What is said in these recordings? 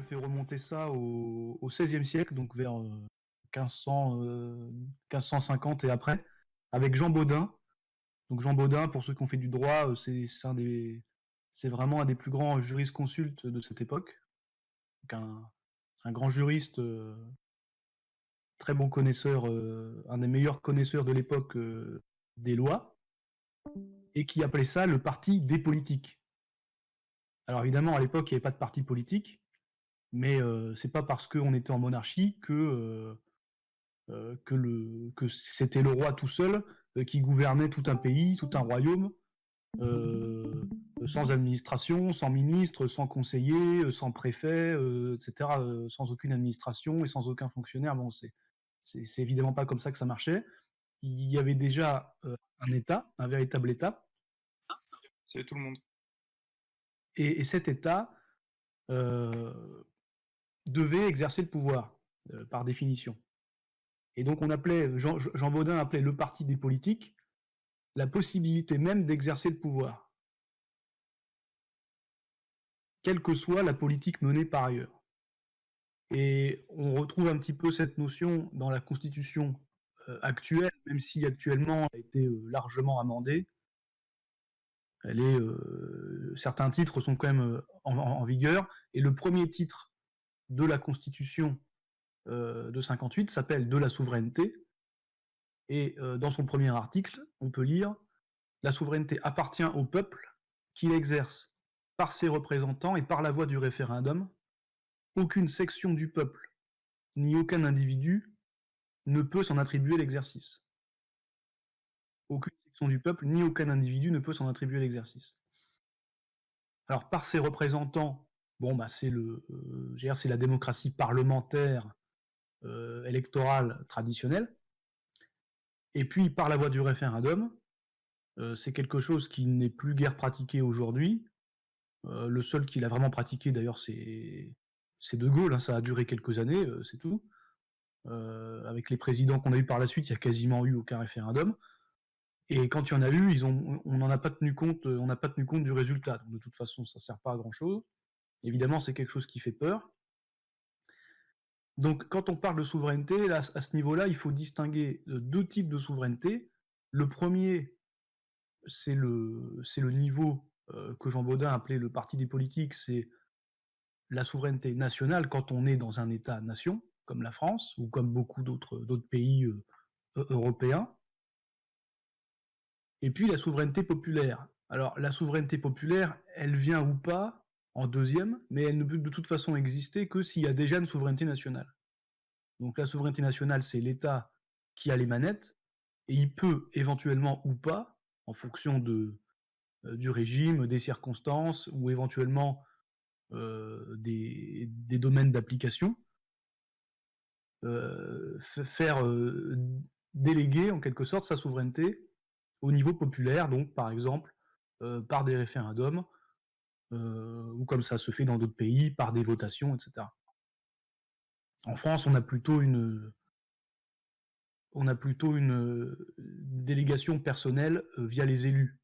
fait remonter ça au XVIe siècle, donc vers 1500, 1550 et après, avec Jean Bodin. Donc Jean Bodin, pour ceux qui ont fait du droit, c'est vraiment un des plus grands jurisconsultes de cette époque. Donc un grand juriste, très bon connaisseur, un des meilleurs connaisseurs de l'époque des lois, et qui appelait ça le parti des politiques. Alors évidemment, à l'époque, il n'y avait pas de parti politique, mais c'est pas parce qu'on était en monarchie que c'était le roi tout seul qui gouvernait tout un pays, tout un royaume, euh, sans administration, sans ministre, sans conseiller, sans préfet, etc., sans aucune administration et sans aucun fonctionnaire. Bon, c'est évidemment pas comme ça que ça marchait. Il y avait déjà un État, un véritable État, C'est tout le monde. et cet État euh, devait exercer le pouvoir, par définition. Et donc on appelait, Jean Bodin appelait le parti des politiques la possibilité même d'exercer le pouvoir, quelle que soit la politique menée par ailleurs. Et on retrouve un petit peu cette notion dans la Constitution actuelle, même si actuellement elle a été largement amendée. Certains titres sont quand même en vigueur, et le premier titre de la Constitution de 58 s'appelle « De la souveraineté », et dans son premier article, on peut lire « La souveraineté appartient au peuple, qui l'exerce par ses représentants et par la voie du référendum. Aucune section du peuple, ni aucun individu, ne peut s'en attribuer l'exercice. » Aucune section du peuple, ni aucun individu ne peut s'en attribuer l'exercice. Alors, par ses représentants, bon, bah, c'est la démocratie parlementaire électorale traditionnelle. Et puis, par la voie du référendum, c'est quelque chose qui n'est plus guère pratiqué aujourd'hui. Le seul qui l'a vraiment pratiqué, d'ailleurs, c'est De Gaulle. Hein, ça a duré quelques années, c'est tout. Avec les présidents qu'on a eu par la suite, il n'y a quasiment eu aucun référendum. Et quand il y en a eu, on n'en a pas tenu compte, on n'a pas tenu compte du résultat. Donc, de toute façon, ça ne sert pas à grand chose. Évidemment, c'est quelque chose qui fait peur. Donc, quand on parle de souveraineté, là, à ce niveau-là, il faut distinguer deux types de souveraineté. Le premier, c'est le niveau que Jean Bodin appelait le parti des politiques, c'est la souveraineté nationale quand on est dans un État-nation, comme la France, ou comme beaucoup d'autres pays européens. Et puis la souveraineté populaire. Alors la souveraineté populaire, elle vient ou pas en deuxième, mais elle ne peut de toute façon exister que s'il y a déjà une souveraineté nationale. Donc la souveraineté nationale, c'est l'État qui a les manettes, et il peut éventuellement ou pas, en fonction du régime, des circonstances, ou éventuellement des domaines d'application, faire déléguer en quelque sorte sa souveraineté au niveau populaire, donc par exemple par des référendums, ou comme ça se fait dans d'autres pays, par des votations, etc. En France, on a plutôt une délégation personnelle via les élus.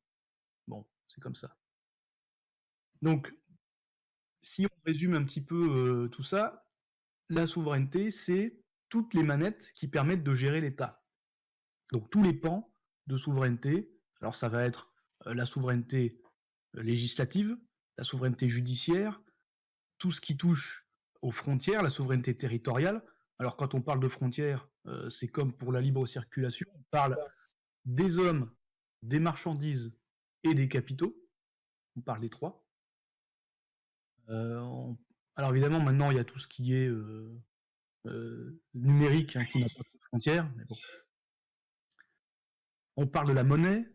Bon, c'est comme ça. Donc, si on résume un petit peu tout ça, la souveraineté, c'est toutes les manettes qui permettent de gérer l'État. Donc tous les pans de souveraineté, alors ça va être la souveraineté législative, la souveraineté judiciaire, tout ce qui touche aux frontières, la souveraineté territoriale. Alors quand on parle de frontières, c'est comme pour la libre circulation, on parle des hommes, des marchandises et des capitaux, on parle des trois. Alors évidemment, maintenant, il y a tout ce qui est numérique, hein, qui n'a pas de frontières, mais bon. On parle de la monnaie,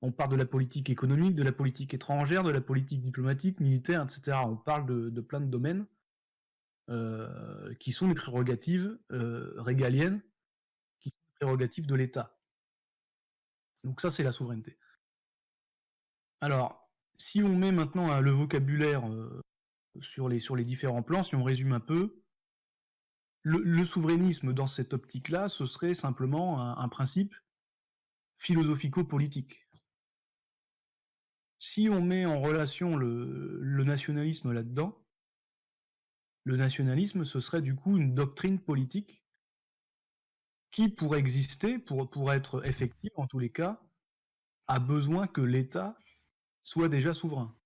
on parle de la politique économique, de la politique étrangère, de la politique diplomatique, militaire, etc. On parle de plein de domaines qui sont des prérogatives régaliennes, qui sont des prérogatives de l'État. Donc ça, c'est la souveraineté. Alors, si on met maintenant le vocabulaire sur les différents plans, si on résume un peu, le souverainisme dans cette optique-là, ce serait simplement un principe philosophico-politique. Si on met en relation le nationalisme là-dedans, Le nationalisme, ce serait du coup une doctrine politique qui, pour exister, pour être effective en tous les cas, a besoin que l'État soit déjà souverain.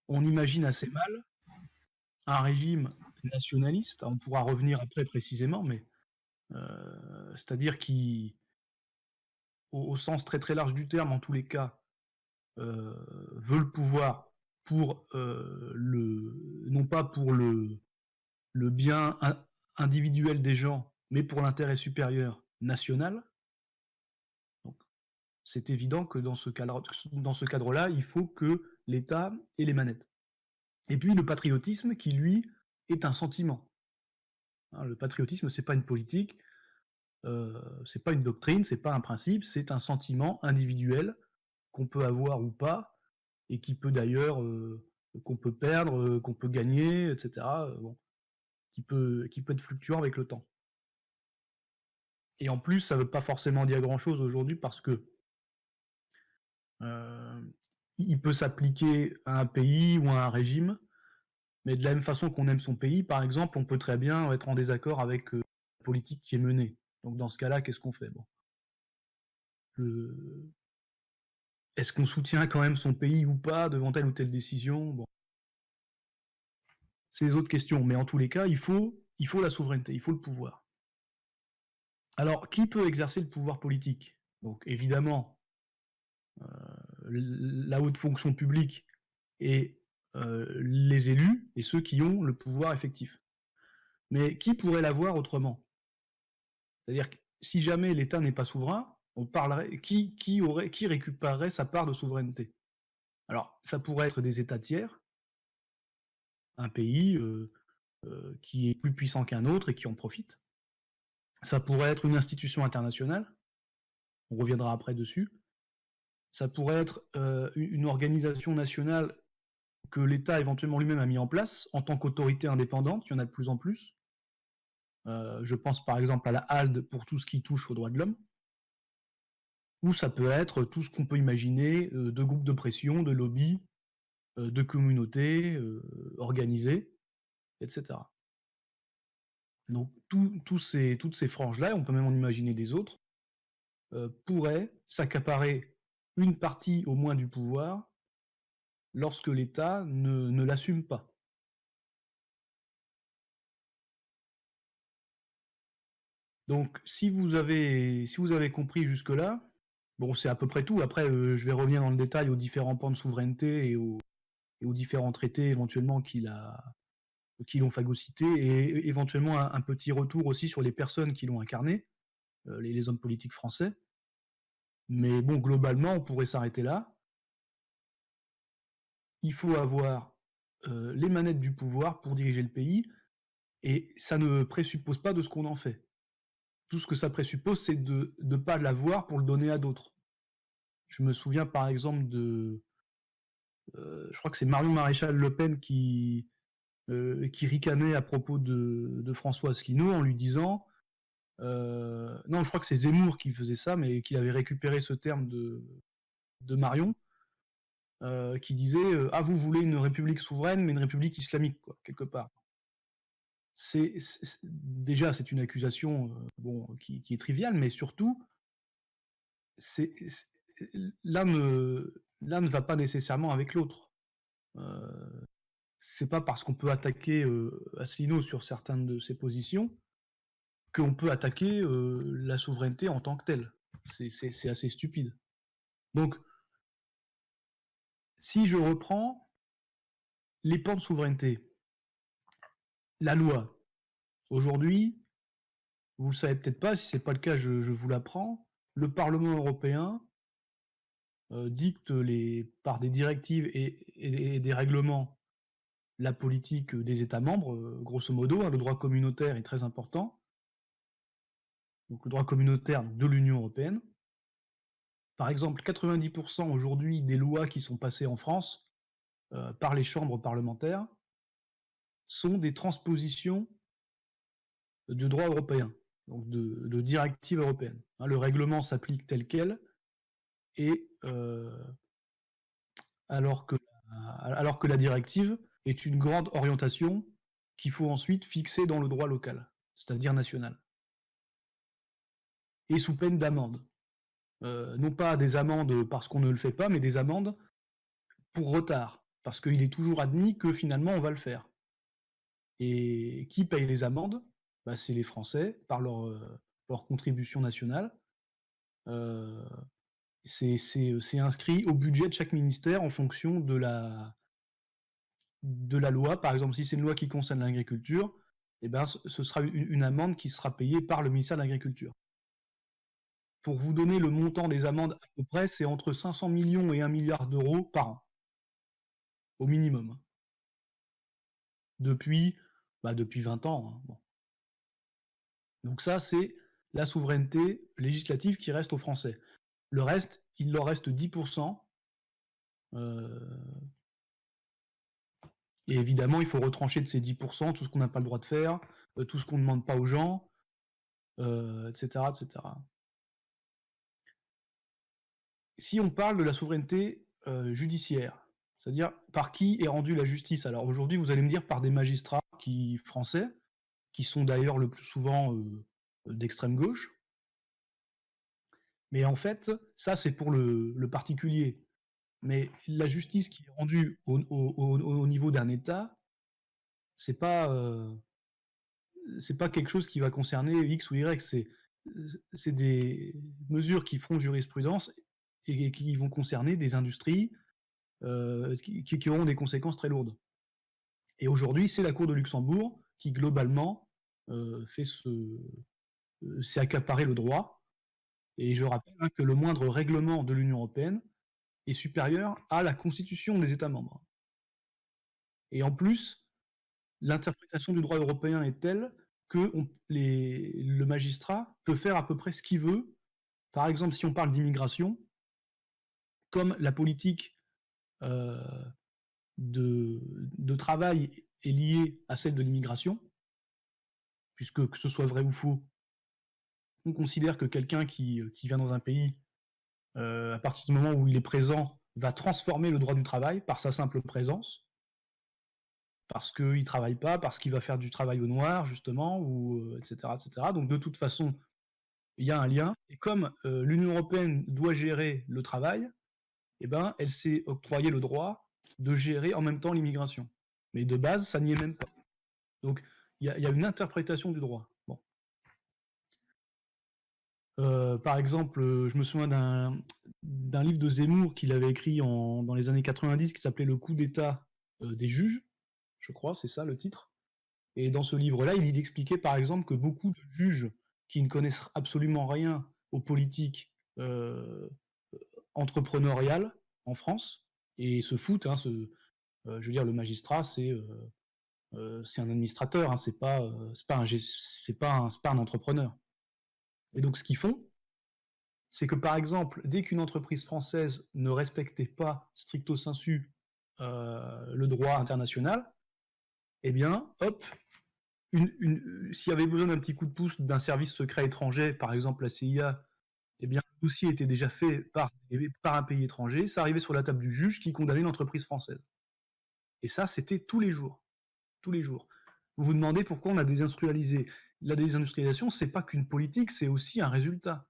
On imagine assez mal un régime nationaliste, on pourra revenir après précisément, mais c'est-à-dire qui, au sens très très large du terme, en tous les cas, veut le pouvoir pour non pas pour le bien individuel des gens, mais pour l'intérêt supérieur national. Donc, c'est évident que dans ce cadre-là, il faut que l'État ait les manettes. Et puis le patriotisme qui, lui, est un sentiment. Hein, le patriotisme, c'est pas une politique, c'est pas une doctrine, c'est pas un principe, c'est un sentiment individuel qu'on peut avoir ou pas, et qui peut d'ailleurs, qu'on peut perdre, qu'on peut gagner, etc. Bon, qui peut être fluctuant avec le temps. Et en plus, ça veut pas forcément dire grand-chose aujourd'hui parce que il peut s'appliquer à un pays ou à un régime, mais de la même façon qu'on aime son pays, par exemple, on peut très bien être en désaccord avec la politique qui est menée. Donc dans ce cas-là, qu'est-ce qu'on fait? Bon. Est-ce qu'on soutient quand même son pays ou pas devant telle ou telle décision? Bon. C'est les autres questions, mais en tous les cas, il faut la souveraineté, il faut le pouvoir. Alors, qui peut exercer le pouvoir politique? Donc évidemment, la haute fonction publique et les élus et ceux qui ont le pouvoir effectif. Mais qui pourrait l'avoir autrement? C'est-à-dire que si jamais l'État n'est pas souverain, on parlerait qui récupérerait sa part de souveraineté? Alors, ça pourrait être des États tiers, un pays qui est plus puissant qu'un autre et qui en profite. Ça pourrait être une institution internationale, on reviendra après dessus. Ça pourrait être une organisation nationale que l'État éventuellement lui-même a mis en place en tant qu'autorité indépendante, il y en a de plus en plus. Je pense par exemple à la HALDE pour tout ce qui touche aux droits de l'homme. Ou ça peut être tout ce qu'on peut imaginer de groupes de pression, de lobbies, de communautés organisées, etc. Donc toutes ces franges-là, on peut même en imaginer des autres, pourraient s'accaparer une partie au moins du pouvoir lorsque l'État ne l'assume pas. Donc si vous avez compris jusque-là, bon c'est à peu près tout. Après je vais revenir dans le détail aux différents pans de souveraineté et aux différents traités éventuellement qui l'ont phagocyté, et éventuellement un petit retour aussi sur les personnes qui l'ont incarné, les hommes politiques français. Mais bon, globalement, on pourrait s'arrêter là. Il faut avoir les manettes du pouvoir pour diriger le pays, et ça ne présuppose pas de ce qu'on en fait. Tout ce que ça présuppose, c'est de ne pas l'avoir pour le donner à d'autres. Je me souviens par exemple je crois que c'est Marion Maréchal Le Pen qui ricanait à propos de François Asselineau en lui disant non, je crois que c'est Zemmour qui faisait ça, mais qui avait récupéré ce terme de Marion, qui disait ah, vous voulez une république souveraine, mais une république islamique, quoi, quelque part. Déjà, c'est une accusation qui est triviale, mais surtout, l'un ne va pas nécessairement avec l'autre. C'est pas parce qu'on peut attaquer Asselineau sur certaines de ses positions qu'on peut attaquer la souveraineté en tant que telle. C'est assez stupide. Donc, si je reprends les pans de souveraineté, la loi, aujourd'hui, vous ne le savez peut-être pas, si ce n'est pas le cas, je vous l'apprends, le Parlement européen dicte par des directives et des règlements la politique des États membres, grosso modo. Le droit communautaire est très important. Donc le droit communautaire de l'Union européenne. Par exemple, 90% aujourd'hui des lois qui sont passées en France par les chambres parlementaires sont des transpositions de droit européen, donc de directives européennes. Le règlement s'applique tel quel, et alors que la directive est une grande orientation qu'il faut ensuite fixer dans le droit local, c'est-à-dire national. Et sous peine d'amende. Non pas des amendes parce qu'on ne le fait pas, mais des amendes pour retard, parce qu'il est toujours admis que finalement on va le faire. Et qui paye les amendes? Bah, c'est les Français par leur contribution nationale. C'est inscrit au budget de chaque ministère en fonction de la loi. Par exemple, si c'est une loi qui concerne l'agriculture, eh ben, ce sera une amende qui sera payée par le ministère de l'Agriculture. Pour vous donner le montant des amendes à peu près, c'est entre 500 millions et 1 milliard d'euros par an, au minimum. Depuis 20 ans. Hein. Bon. Donc ça, c'est la souveraineté législative qui reste aux Français. Le reste, il leur reste 10%. Et évidemment, il faut retrancher de ces 10% tout ce qu'on n'a pas le droit de faire, tout ce qu'on ne demande pas aux gens, etc., etc. Si on parle de la souveraineté judiciaire, c'est-à-dire par qui est rendue la justice? Alors aujourd'hui, vous allez me dire par des magistrats français, qui sont d'ailleurs le plus souvent d'extrême gauche. Mais en fait, ça c'est pour le particulier. Mais la justice qui est rendue au niveau d'un État, c'est pas quelque chose qui va concerner X ou Y. C'est des mesures qui feront jurisprudence et qui vont concerner des industries qui auront des conséquences très lourdes. Et aujourd'hui, c'est la Cour de Luxembourg qui globalement s'est accaparé le droit. Et je rappelle que le moindre règlement de l'Union européenne est supérieur à la constitution des États membres. Et en plus, l'interprétation du droit européen est telle que le magistrat peut faire à peu près ce qu'il veut. Par exemple, si on parle d'immigration, comme la politique de travail est liée à celle de l'immigration, puisque que ce soit vrai ou faux, on considère que quelqu'un qui vient dans un pays, à partir du moment où il est présent, va transformer le droit du travail par sa simple présence, parce qu'il ne travaille pas, parce qu'il va faire du travail au noir, justement, ou etc., etc. Donc de toute façon, il y a un lien. Et comme l'Union européenne doit gérer le travail, eh ben, elle s'est octroyé le droit de gérer en même temps l'immigration. Mais de base, ça n'y est même pas. Donc il y a une interprétation du droit. Bon. Par exemple, je me souviens d'un livre de Zemmour qu'il avait écrit dans les années 90 qui s'appelait Le coup d'État des juges, je crois, c'est ça le titre. Et dans ce livre-là, il expliquait par exemple que beaucoup de juges qui ne connaissent absolument rien aux politiques entrepreneuriales en France et se foutent. Hein, je veux dire, le magistrat, c'est un administrateur, hein, c'est pas un entrepreneur. Et donc, ce qu'ils font, c'est que par exemple, dès qu'une entreprise française ne respectait pas stricto sensu le droit international, eh bien, hop, s'il y avait besoin d'un petit coup de pouce d'un service secret étranger, par exemple la CIA, eh bien, le dossier était déjà fait par un pays étranger, ça arrivait sur la table du juge qui condamnait l'entreprise française. Et ça, c'était tous les jours. Tous les jours. Vous vous demandez pourquoi on a désindustrialisé. La désindustrialisation, c'est pas qu'une politique, c'est aussi un résultat,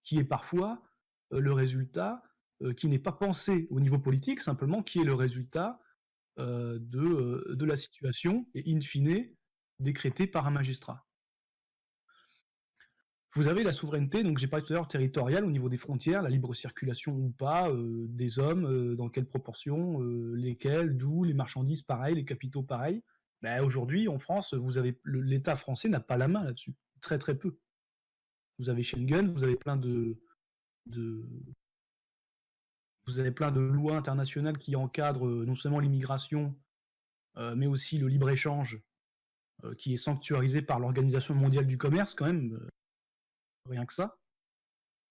qui est parfois le résultat qui n'est pas pensé au niveau politique, simplement qui est le résultat de la situation et in fine décrété par un magistrat. Vous avez la souveraineté, donc j'ai parlé tout à l'heure territoriale au niveau des frontières, la libre circulation ou pas des hommes, dans quelle proportion, lesquels, d'où, les marchandises pareil, les capitaux pareil. Ben, aujourd'hui, en France, l'État français n'a pas la main là-dessus, très très peu. Vous avez Schengen, vous avez plein de lois internationales qui encadrent non seulement l'immigration, mais aussi le libre-échange, qui est sanctuarisé par l'Organisation mondiale du commerce quand même, rien que ça.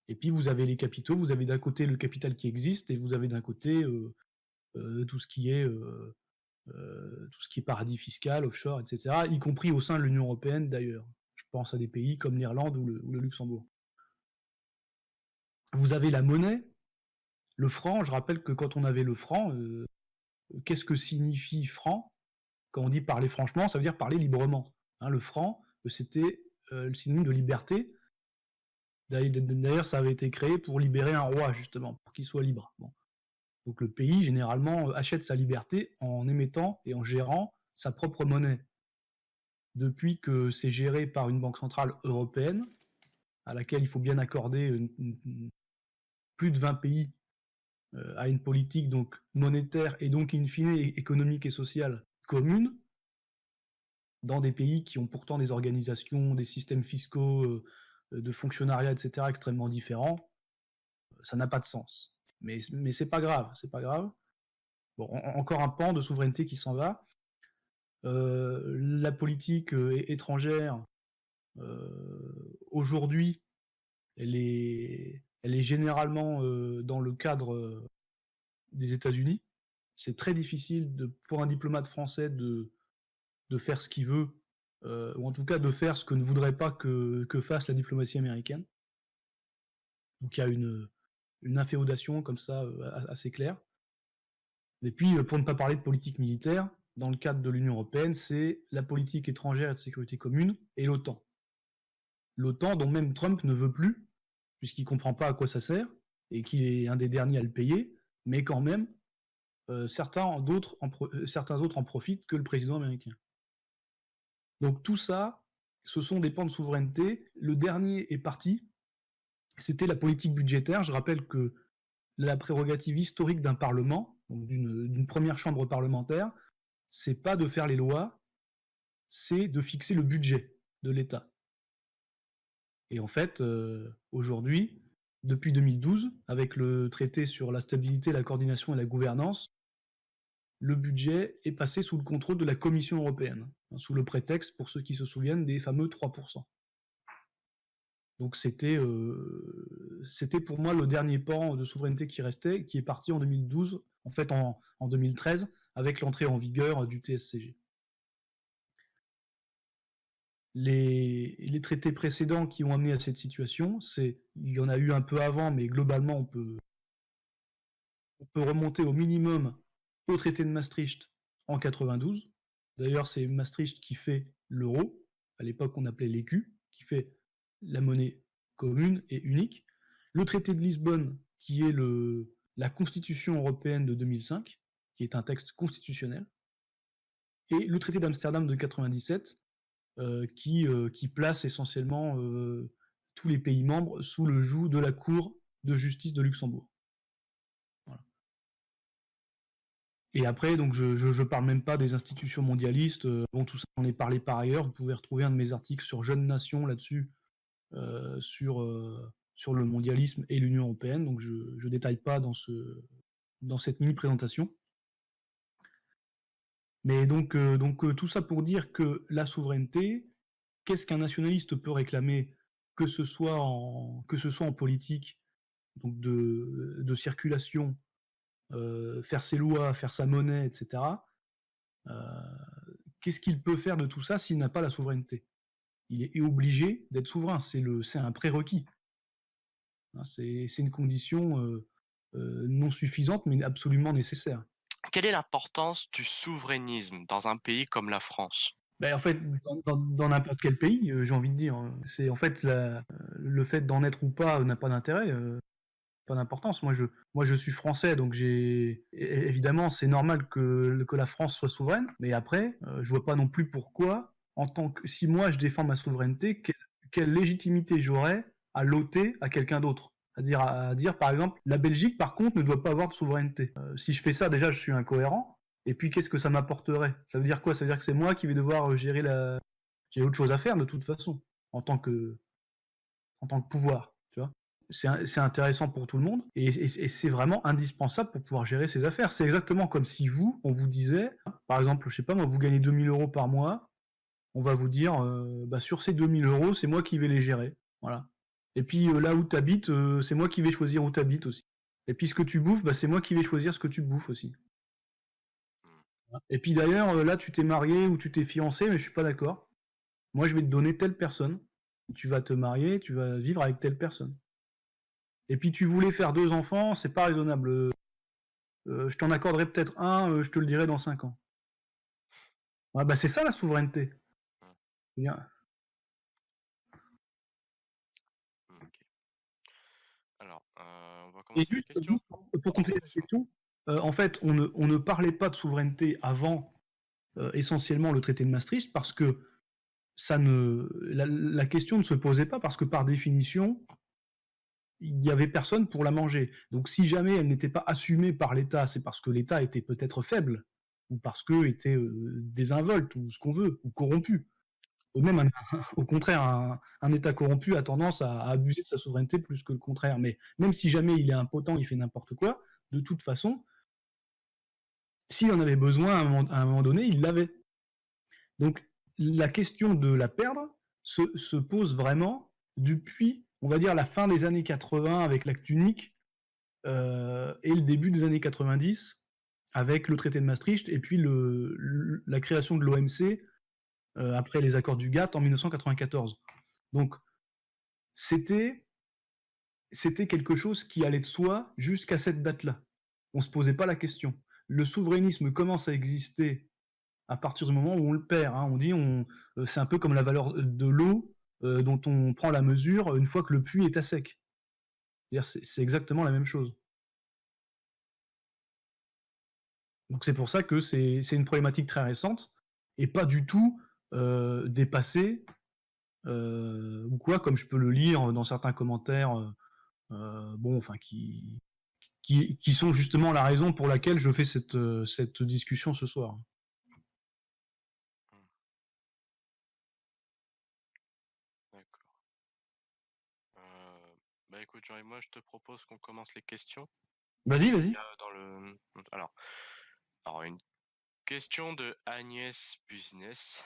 Et puis vous avez les capitaux, vous avez d'un côté le capital qui existe, et vous avez d'un côté tout ce qui est paradis fiscal, offshore, etc., y compris au sein de l'Union européenne d'ailleurs. Je pense à des pays comme l'Irlande ou le Luxembourg. Vous avez la monnaie, le franc. Je rappelle que quand on avait le franc, qu'est-ce que signifie franc? Quand on dit parler franchement, ça veut dire parler librement. Hein, le franc, c'était le synonyme de liberté. D'ailleurs, ça avait été créé pour libérer un roi, justement, pour qu'il soit libre. Bon. Donc le pays, généralement, achète sa liberté en émettant et en gérant sa propre monnaie. Depuis que c'est géré par une banque centrale européenne, à laquelle il faut bien accorder plus de 20 pays à une politique donc monétaire et donc in fine économique et sociale commune, dans des pays qui ont pourtant des organisations, des systèmes fiscaux, de fonctionnariat, etc., extrêmement différents, ça n'a pas de sens. Mais c'est pas grave, c'est pas grave. Bon, encore un pan de souveraineté qui s'en va. La politique étrangère, aujourd'hui, elle est généralement dans le cadre des États-Unis. C'est très difficile pour un diplomate français de faire ce qu'il veut, ou en tout cas de faire ce que ne voudrait pas que fasse la diplomatie américaine. Donc il y a une inféodation comme ça assez claire. Et puis, pour ne pas parler de politique militaire, dans le cadre de l'Union européenne, c'est la politique étrangère et de sécurité commune et l'OTAN. L'OTAN, dont même Trump ne veut plus, puisqu'il ne comprend pas à quoi ça sert, et qu'il est un des derniers à le payer, mais quand même, certains autres en profitent que le président américain. Donc tout ça, ce sont des pans de souveraineté. Le dernier est parti, c'était la politique budgétaire. Je rappelle que la prérogative historique d'un parlement, d'une première chambre parlementaire, c'est pas de faire les lois, c'est de fixer le budget de l'État. Et en fait, aujourd'hui, depuis 2012, avec le traité sur la stabilité, la coordination et la gouvernance, le budget est passé sous le contrôle de la Commission européenne, sous le prétexte, pour ceux qui se souviennent, des fameux 3%. Donc c'était pour moi le dernier pan de souveraineté qui restait, qui est parti en 2012, en fait en 2013, avec l'entrée en vigueur du TSCG. Les traités précédents qui ont amené à cette situation, il y en a eu un peu avant, mais globalement on peut remonter au minimum au traité de Maastricht en 92. D'ailleurs, c'est Maastricht qui fait l'euro. À l'époque, on appelait l'écu, qui fait la monnaie commune et unique. Le traité de Lisbonne, qui est la Constitution européenne de 2005, qui est un texte constitutionnel. Et le traité d'Amsterdam de 97, qui place essentiellement tous les pays membres sous le joug de la Cour de justice de Luxembourg. Voilà. Et après, donc je parle même pas des institutions mondialistes. Bon, tout ça, j'en ai parlé par ailleurs. Vous pouvez retrouver un de mes articles sur Jeunes Nations là-dessus, sur le mondialisme et l'Union européenne. Donc je détaille pas dans cette mini présentation. Mais donc tout ça pour dire que la souveraineté, qu'est-ce qu'un nationaliste peut réclamer, que ce soit en politique, donc de circulation, faire ses lois, faire sa monnaie, etc. Qu'est-ce qu'il peut faire de tout ça s'il n'a pas la souveraineté? Il est obligé d'être souverain, c'est un prérequis. C'est une condition non suffisante, mais absolument nécessaire. Quelle est l'importance du souverainisme dans un pays comme la France? En fait, dans n'importe quel pays, j'ai envie de dire, c'est en fait le fait d'en être ou pas n'a pas d'intérêt, pas d'importance. Moi, je suis français, donc évidemment, c'est normal que la France soit souveraine. Mais après, je vois pas non plus pourquoi, si moi je défends ma souveraineté, quelle légitimité j'aurais à l'ôter à quelqu'un d'autre. À dire, par exemple, la Belgique, par contre, ne doit pas avoir de souveraineté. Si je fais ça, déjà, je suis incohérent. Et puis, qu'est-ce que ça m'apporterait? Ça veut dire quoi? Ça veut dire que c'est moi qui vais devoir gérer J'ai autre chose à faire, de toute façon, en tant que pouvoir, tu vois. C'est intéressant pour tout le monde et c'est vraiment indispensable pour pouvoir gérer ses affaires. C'est exactement comme si on vous disait, par exemple, je sais pas moi, vous gagnez 2000 € par mois, on va vous dire, sur ces 2000 €, c'est moi qui vais les gérer. Voilà. Et puis là où tu habites, c'est moi qui vais choisir où tu habites aussi. Et puis ce que tu bouffes, c'est moi qui vais choisir ce que tu bouffes aussi. Et puis d'ailleurs, là tu t'es marié ou tu t'es fiancé, mais je suis pas d'accord. Moi je vais te donner telle personne. Tu vas te marier, tu vas vivre avec telle personne. Et puis tu voulais faire 2 enfants, c'est pas raisonnable. Je t'en accorderai peut-être un, je te le dirai dans 5 ans. Ouais, bah c'est ça la souveraineté. Bien. Ok. Alors, on va Et commencer les juste, questions. juste pour compléter la question, en fait, on ne parlait pas de souveraineté avant essentiellement le traité de Maastricht parce que la question ne se posait pas parce que par définition, il n'y avait personne pour la manger. Donc si jamais elle n'était pas assumée par l'État, c'est parce que l'État était peut-être faible, ou parce qu'il était désinvolte, ou ce qu'on veut, ou corrompu. Ou même, au contraire, un État corrompu a tendance à abuser de sa souveraineté plus que le contraire. Mais même si jamais il est impotent, il fait n'importe quoi, de toute façon, s'il en avait besoin à un moment donné, il l'avait. Donc la question de la perdre se pose vraiment depuis, on va dire, la fin des années 80 avec l'acte unique et le début des années 90 avec le traité de Maastricht et puis la création de l'OMC après les accords du GATT en 1994. Donc c'était quelque chose qui allait de soi jusqu'à cette date-là. On ne se posait pas la question. Le souverainisme commence à exister à partir du moment où on le perd. Hein. On dit, c'est un peu comme la valeur de l'eau dont on prend la mesure une fois que le puits est à sec. C'est exactement la même chose. Donc c'est pour ça que c'est une problématique très récente et pas du tout dépassée ou quoi, comme je peux le lire dans certains commentaires, bon, enfin qui sont justement la raison pour laquelle je fais cette discussion ce soir. D'accord. Bah écoute, Jean et moi, je te propose qu'on commence les questions. Vas-y, Il vas-y. y a dans le... Alors, une question de Agnès Business.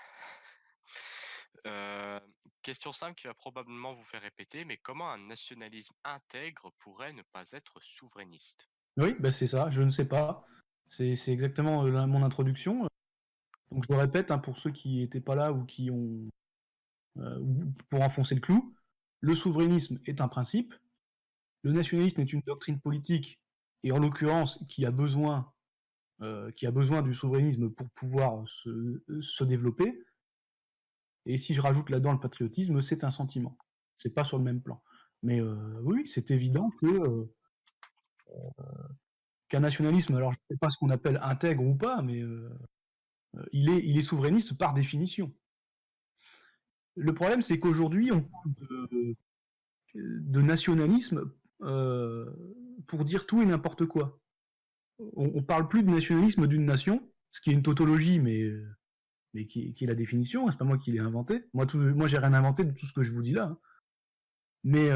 Question simple qui va probablement vous faire répéter, mais comment un nationalisme intègre pourrait ne pas être souverainiste? Oui, bah c'est ça, je ne sais pas. C'est exactement mon introduction. Donc je le répète hein, pour ceux qui n'étaient pas là ou qui ont pour enfoncer le clou. Le souverainisme est un principe. Le nationalisme est une doctrine politique et en l'occurrence qui a besoin du souverainisme pour pouvoir se développer. Et si je rajoute là-dedans le patriotisme, c'est un sentiment. C'est pas sur le même plan. Mais oui, c'est évident que qu'un nationalisme, alors je ne sais pas ce qu'on appelle intègre ou pas, mais il est souverainiste par définition. Le problème, c'est qu'aujourd'hui, on parle de nationalisme pour dire tout et n'importe quoi. On parle plus de nationalisme d'une nation, ce qui est une tautologie, mais qui est la définition, c'est pas moi qui l'ai inventé. Moi j'ai rien inventé de tout ce que je vous dis là. Hein. Mais,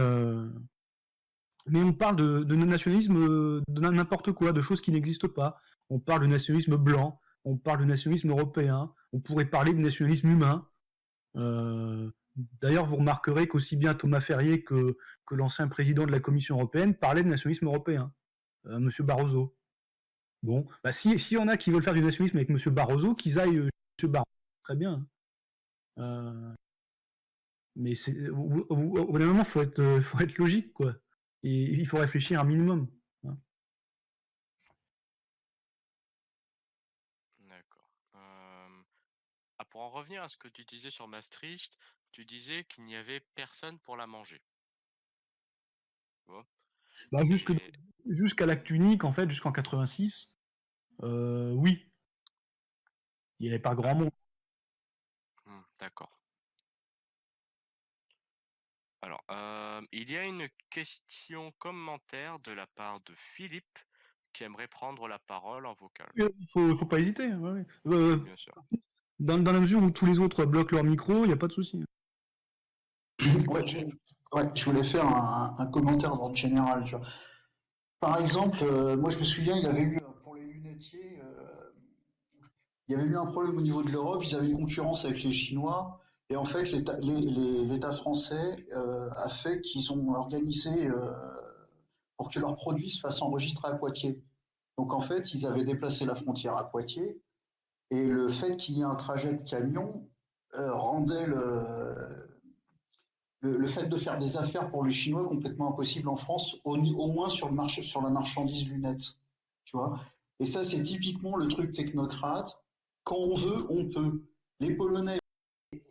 on parle de nationalisme de n'importe quoi, de choses qui n'existent pas. On parle de nationalisme blanc, on parle de nationalisme européen, on pourrait parler de nationalisme humain. D'ailleurs, vous remarquerez qu'aussi bien Thomas Ferrier que l'ancien président de la Commission européenne parlait de nationalisme européen, M. Barroso. Bon, bah si y en a qui veulent faire du nationalisme avec M. Barroso, qu'ils aillent chez M. Barroso, très bien. Mais au bout d'un moment, faut être logique, quoi. Et il faut réfléchir un minimum. Hein. D'accord. Pour en revenir à ce que tu disais sur Maastricht, tu disais qu'il n'y avait personne pour la manger. Tu vois? Bah, Et... jusqu'à l'acte unique, en fait, jusqu'en 86, oui, il n'y avait pas grand monde. D'accord. Alors, il y a une question commentaire de la part de Philippe qui aimerait prendre la parole en vocal. Faut pas hésiter. Ouais, ouais. Bien sûr. Dans la mesure où tous les autres bloquent leur micro, il n'y a pas de souci. Je voulais faire un commentaire d'ordre général. Tu vois. Par exemple, moi je me souviens, il y avait eu pour les lunetiers, il y avait eu un problème au niveau de l'Europe. Ils avaient une concurrence avec les Chinois. Et en fait, l'État français a fait qu'ils ont organisé pour que leurs produits se fassent enregistrer à Poitiers. Donc en fait, ils avaient déplacé la frontière à Poitiers. Et le fait qu'il y ait un trajet de camion rendait le fait de faire des affaires pour les Chinois complètement impossible en France, au moins sur le marché, sur la marchandise lunettes. tu vois. Et ça, c'est typiquement le truc technocrate. Quand on veut, on peut. Les Polonais,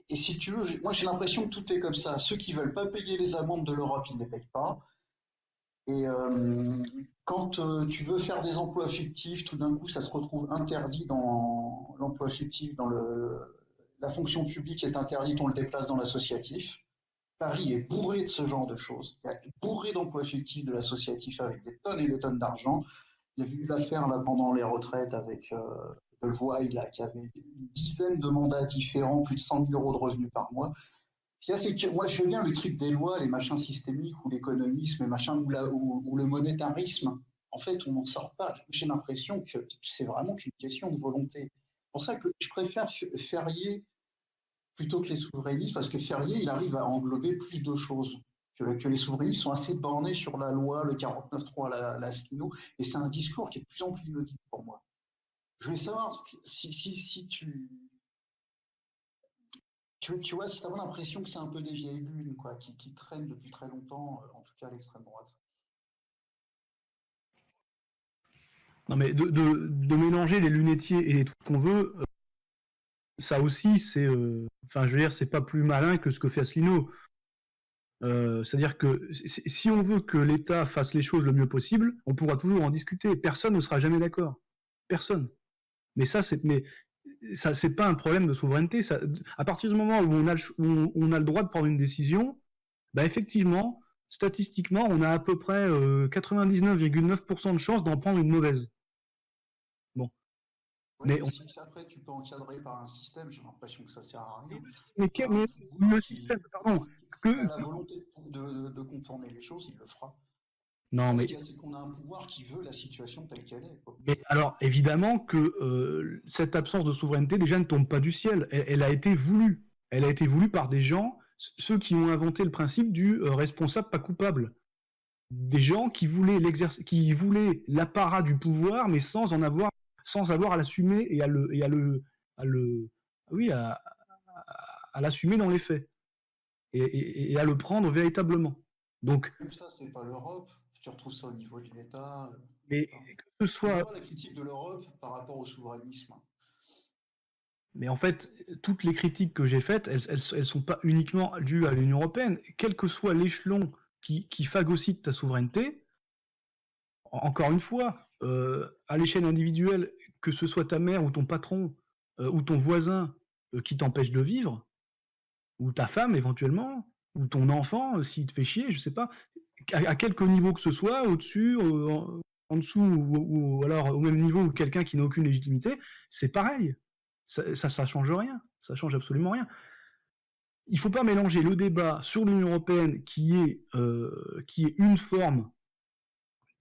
et si tu veux, moi j'ai l'impression que tout est comme ça. Ceux qui veulent pas payer les amendes de l'Europe, ils ne les payent pas. Et quand tu veux faire des emplois fictifs, tout d'un coup, ça se retrouve interdit dans l'emploi fictif, la fonction publique est interdite, on le déplace dans l'associatif. Paris est bourré de ce genre de choses. Il y a bourré d'emplois fictifs de l'associatif avec des tonnes et des tonnes d'argent. Il y a eu l'affaire là pendant les retraites avec Delevoye là, qui avait une dizaine de mandats différents, plus de 100 000 euros de revenus par mois. Ce qu'il y a, c'est que moi, je veux bien le truc des lois, les machins systémiques ou l'économisme, ou le monétarisme. En fait, on n'en sort pas. J'ai l'impression que c'est vraiment qu'une question de volonté. C'est pour ça que je préfère Ferrier plutôt que les souverainistes, parce que Ferrier, il arrive à englober plus de choses. Que les souverainistes sont assez bornés sur la loi, le 49.3, la Asselineau, et c'est un discours qui est de plus en plus inaudible pour moi. Je voulais savoir si tu vois, si tu as l'impression que c'est un peu des vieilles lunes, quoi, qui traînent depuis très longtemps, en tout cas à l'extrême droite. Non, mais de mélanger les lunetiers et les trucs qu'on veut, ça aussi, c'est. Enfin, je veux dire, c'est pas plus malin que ce que fait Asselineau. C'est-à-dire que si on veut que l'État fasse les choses le mieux possible, on pourra toujours en discuter. Personne ne sera jamais d'accord. Personne. Mais ça, c'est pas un problème de souveraineté. Ça, à partir du moment où on a le droit de prendre une décision, bah effectivement, statistiquement, on a à peu près 99,9% de chances d'en prendre une mauvaise. Bon. Oui, Mais, mais si après tu peux encadrer par un système, j'ai l'impression que ça sert à rien. mais, T'as un mais pouvoir le système, pardon. qui a la volonté de contourner les choses, il le fera. Non, Là, ce mais qu'il y a, c'est qu'on a un pouvoir qui veut la situation telle qu'elle est, quoi. Mais alors, évidemment que cette absence de souveraineté, déjà, ne tombe pas du ciel. Elle a été voulue. Elle a été voulue par des gens, ceux qui ont inventé le principe du responsable pas coupable. Des gens qui voulaient l'apparat du pouvoir, mais sans avoir à l'assumer et oui, à l'assumer dans les faits et à le prendre véritablement. Donc, Même ça, c'est pas l'Europe. Tu retrouves ça au niveau de l'État. mais Enfin, que ce je comprends soit pas la critique de l'Europe par rapport au souverainisme. Mais en fait, toutes les critiques que j'ai faites, elles sont pas uniquement dues à l'Union européenne. Quel que soit l'échelon qui phagocyte ta souveraineté, encore une fois, à l'échelle individuelle, que ce soit ta mère ou ton patron ou ton voisin qui t'empêche de vivre, ou ta femme éventuellement, ou ton enfant s'il te fait chier, je sais pas, à quelque niveau que ce soit, au-dessus, en dessous, ou alors au même niveau ou quelqu'un qui n'a aucune légitimité, c'est pareil. Ça change rien. Ça change absolument rien. Il ne faut pas mélanger le débat sur l'Union européenne qui est une forme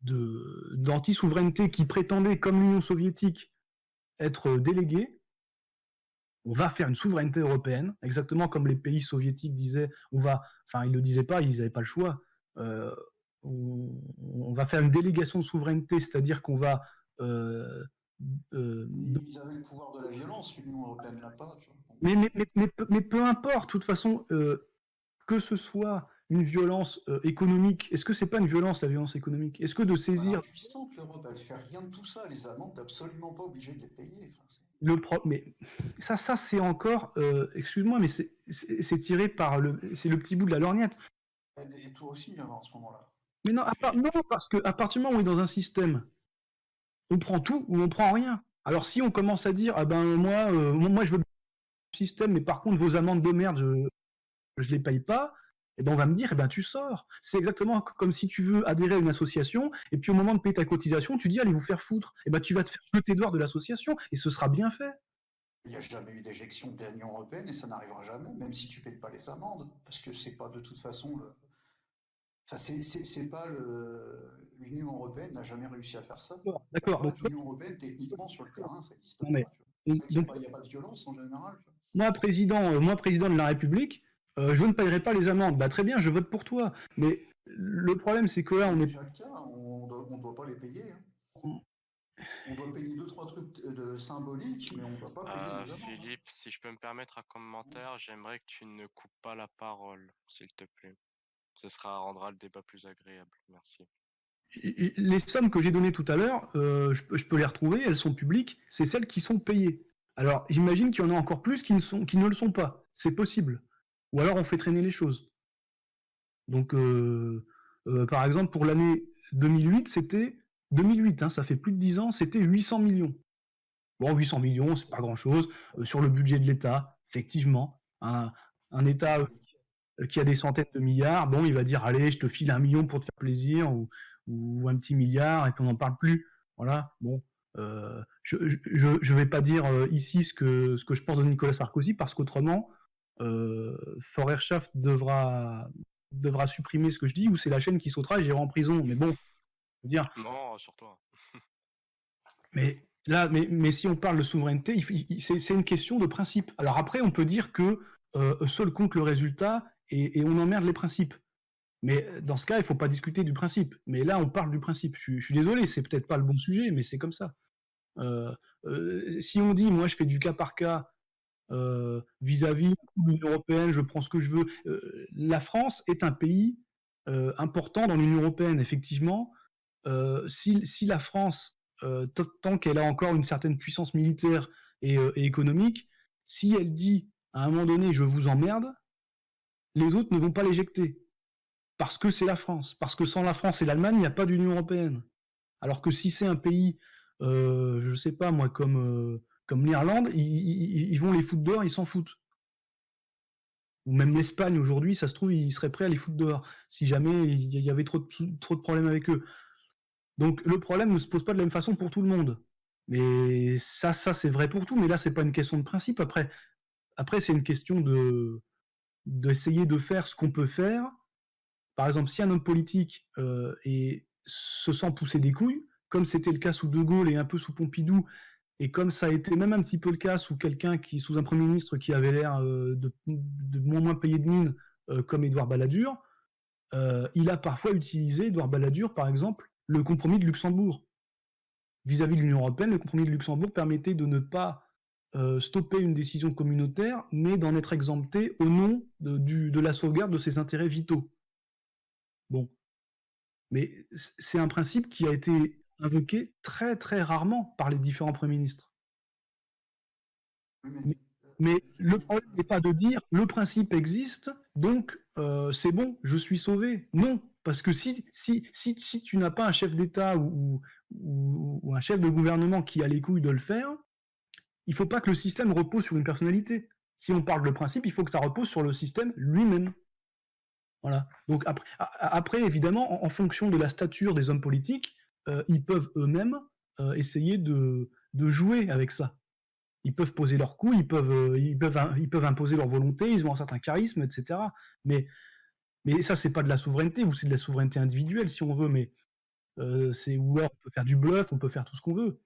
d'anti-souveraineté qui prétendait, comme l'Union soviétique, être déléguée. On va faire une souveraineté européenne, exactement comme les pays soviétiques disaient, enfin ils ne le disaient pas, ils n'avaient pas le choix. Euh, on va faire une délégation de souveraineté, c'est-à-dire qu'on va Ils avaient le pouvoir de la violence, l'Union européenne l'a pas. Tu vois. mais peu importe, de toute façon, que ce soit une violence économique, est-ce que c'est pas une violence la violence économique? Est-ce que de Elle est saisir impuissante, l'Europe, elle fait rien de tout ça. Les Allemands, t'es absolument pas obligé de les payer. Enfin, mais ça c'est encore, excuse-moi, mais c'est tiré par c'est le petit bout de la lorgnette. et toi aussi, hein, en ce moment-là. Mais non, Philippe, non, parce que à partir du moment où on est dans un système, on prend tout ou on prend rien. Alors si on commence à dire, ah ben moi je veux le système, mais par contre vos amendes de merde, je les paye pas, et ben on va me dire, eh ben tu sors. C'est exactement comme si tu veux adhérer à une association, et puis au moment de payer ta cotisation, tu dis allez vous faire foutre. Et ben tu vas te faire jeter dehors de l'association, et ce sera bien fait. Il n'y a jamais eu d'éjection de l'Union européenne et ça n'arrivera jamais, même si tu ne payes pas les amendes, parce que c'est pas de toute façon le. Enfin, c'est pas le. L'Union européenne n'a jamais réussi à faire ça. Il n'y a D'accord. pas Donc, d'Union européenne techniquement sur le terrain, ça n'existe non, pas. Tu vois. C'est donc, vrai qu'il donc, n'y a pas de violence en général. Tu vois. moi, président de la République, je ne paierai pas les amendes. Bah très bien, je vote pour toi. Mais le problème, c'est que là, C'est on est. déjà le cas, on doit pas les payer. Hein. On doit payer deux, trois trucs de symboliques, mais on ne doit pas payer nos amendes. Hein. Philippe, si je peux me permettre un commentaire, j'aimerais que tu ne coupes pas la parole, s'il te plaît. Ce rendra le débat plus agréable. Merci. les sommes que j'ai données tout à l'heure, je peux les retrouver, elles sont publiques, c'est celles qui sont payées. Alors, j'imagine qu'il y en a encore plus qui ne le sont pas. C'est possible. Ou alors on fait traîner les choses. Donc, par exemple, pour l'année 2008, c'était 2008, hein, ça fait plus de 10 ans, c'était 800 millions. Bon, 800 millions, c'est pas grand-chose. Sur le budget de l'État, effectivement, un État qui a des centaines de milliards, bon, il va dire, allez, je te file 1 million pour te faire plaisir, ou un petit milliard, et puis on n'en parle plus. Voilà, bon. Je vais pas dire ici ce que je pense de Nicolas Sarkozy, parce qu'autrement, Feuerwerkschaft devra supprimer ce que je dis, ou c'est la chaîne qui sautera et j'irai en prison. Mais bon, je veux dire, Non, sur toi. mais là, mais si on parle de souveraineté, c'est une question de principe. Alors après, on peut dire que seul compte le résultat et on emmerde les principes. Mais dans ce cas, il ne faut pas discuter du principe. Mais là, on parle du principe. Je suis désolé, c'est peut-être pas le bon sujet, mais c'est comme ça. Si on dit, moi, je fais du cas par cas vis-à-vis de l'Union européenne, je prends ce que je veux. La France est un pays important dans l'Union européenne, effectivement. Si la France, tant qu'elle a encore une certaine puissance militaire et économique, si elle dit à un moment donné je vous emmerde, les autres ne vont pas l'éjecter. Parce que c'est la France. Parce que sans la France et l'Allemagne, il n'y a pas d'Union européenne. Alors que si c'est un pays, je ne sais pas moi, comme l'Irlande, ils vont les foutre dehors, ils s'en foutent. Ou même l'Espagne aujourd'hui, ça se trouve, ils seraient prêts à les foutre dehors, si jamais il y avait trop de problèmes avec eux. Donc le problème ne se pose pas de la même façon pour tout le monde. Mais ça c'est vrai pour tout, mais là c'est pas une question de principe. Après c'est une question d'essayer de faire ce qu'on peut faire. Par exemple, si un homme politique se sent pousser des couilles, comme c'était le cas sous De Gaulle et un peu sous Pompidou, et comme ça a été même un petit peu le cas sous un Premier ministre qui avait l'air de moins payé de mine, comme Édouard Balladur, il a parfois utilisé, Édouard Balladur par exemple, le compromis de Luxembourg. Vis-à-vis de l'Union européenne, le compromis de Luxembourg permettait de ne pas stopper une décision communautaire, mais d'en être exempté au nom de la sauvegarde de ses intérêts vitaux. Bon. Mais c'est un principe qui a été invoqué très très rarement par les différents premiers ministres. Mais le problème n'est pas de dire le principe existe, donc c'est bon, je suis sauvé. Non, parce que si tu n'as pas un chef d'État ou un chef de gouvernement qui a les couilles de le faire, il ne faut pas que le système repose sur une personnalité. Si on parle de principe, il faut que ça repose sur le système lui-même. Voilà. Donc après évidemment, en fonction de la stature des hommes politiques, ils peuvent eux-mêmes essayer de jouer avec ça. Ils peuvent poser leurs coups, ils peuvent imposer leur volonté, ils ont un certain charisme, etc. Mais ça, c'est pas de la souveraineté, ou c'est de la souveraineté individuelle, si on veut, mais ou alors on peut faire du bluff, on peut faire tout ce qu'on veut.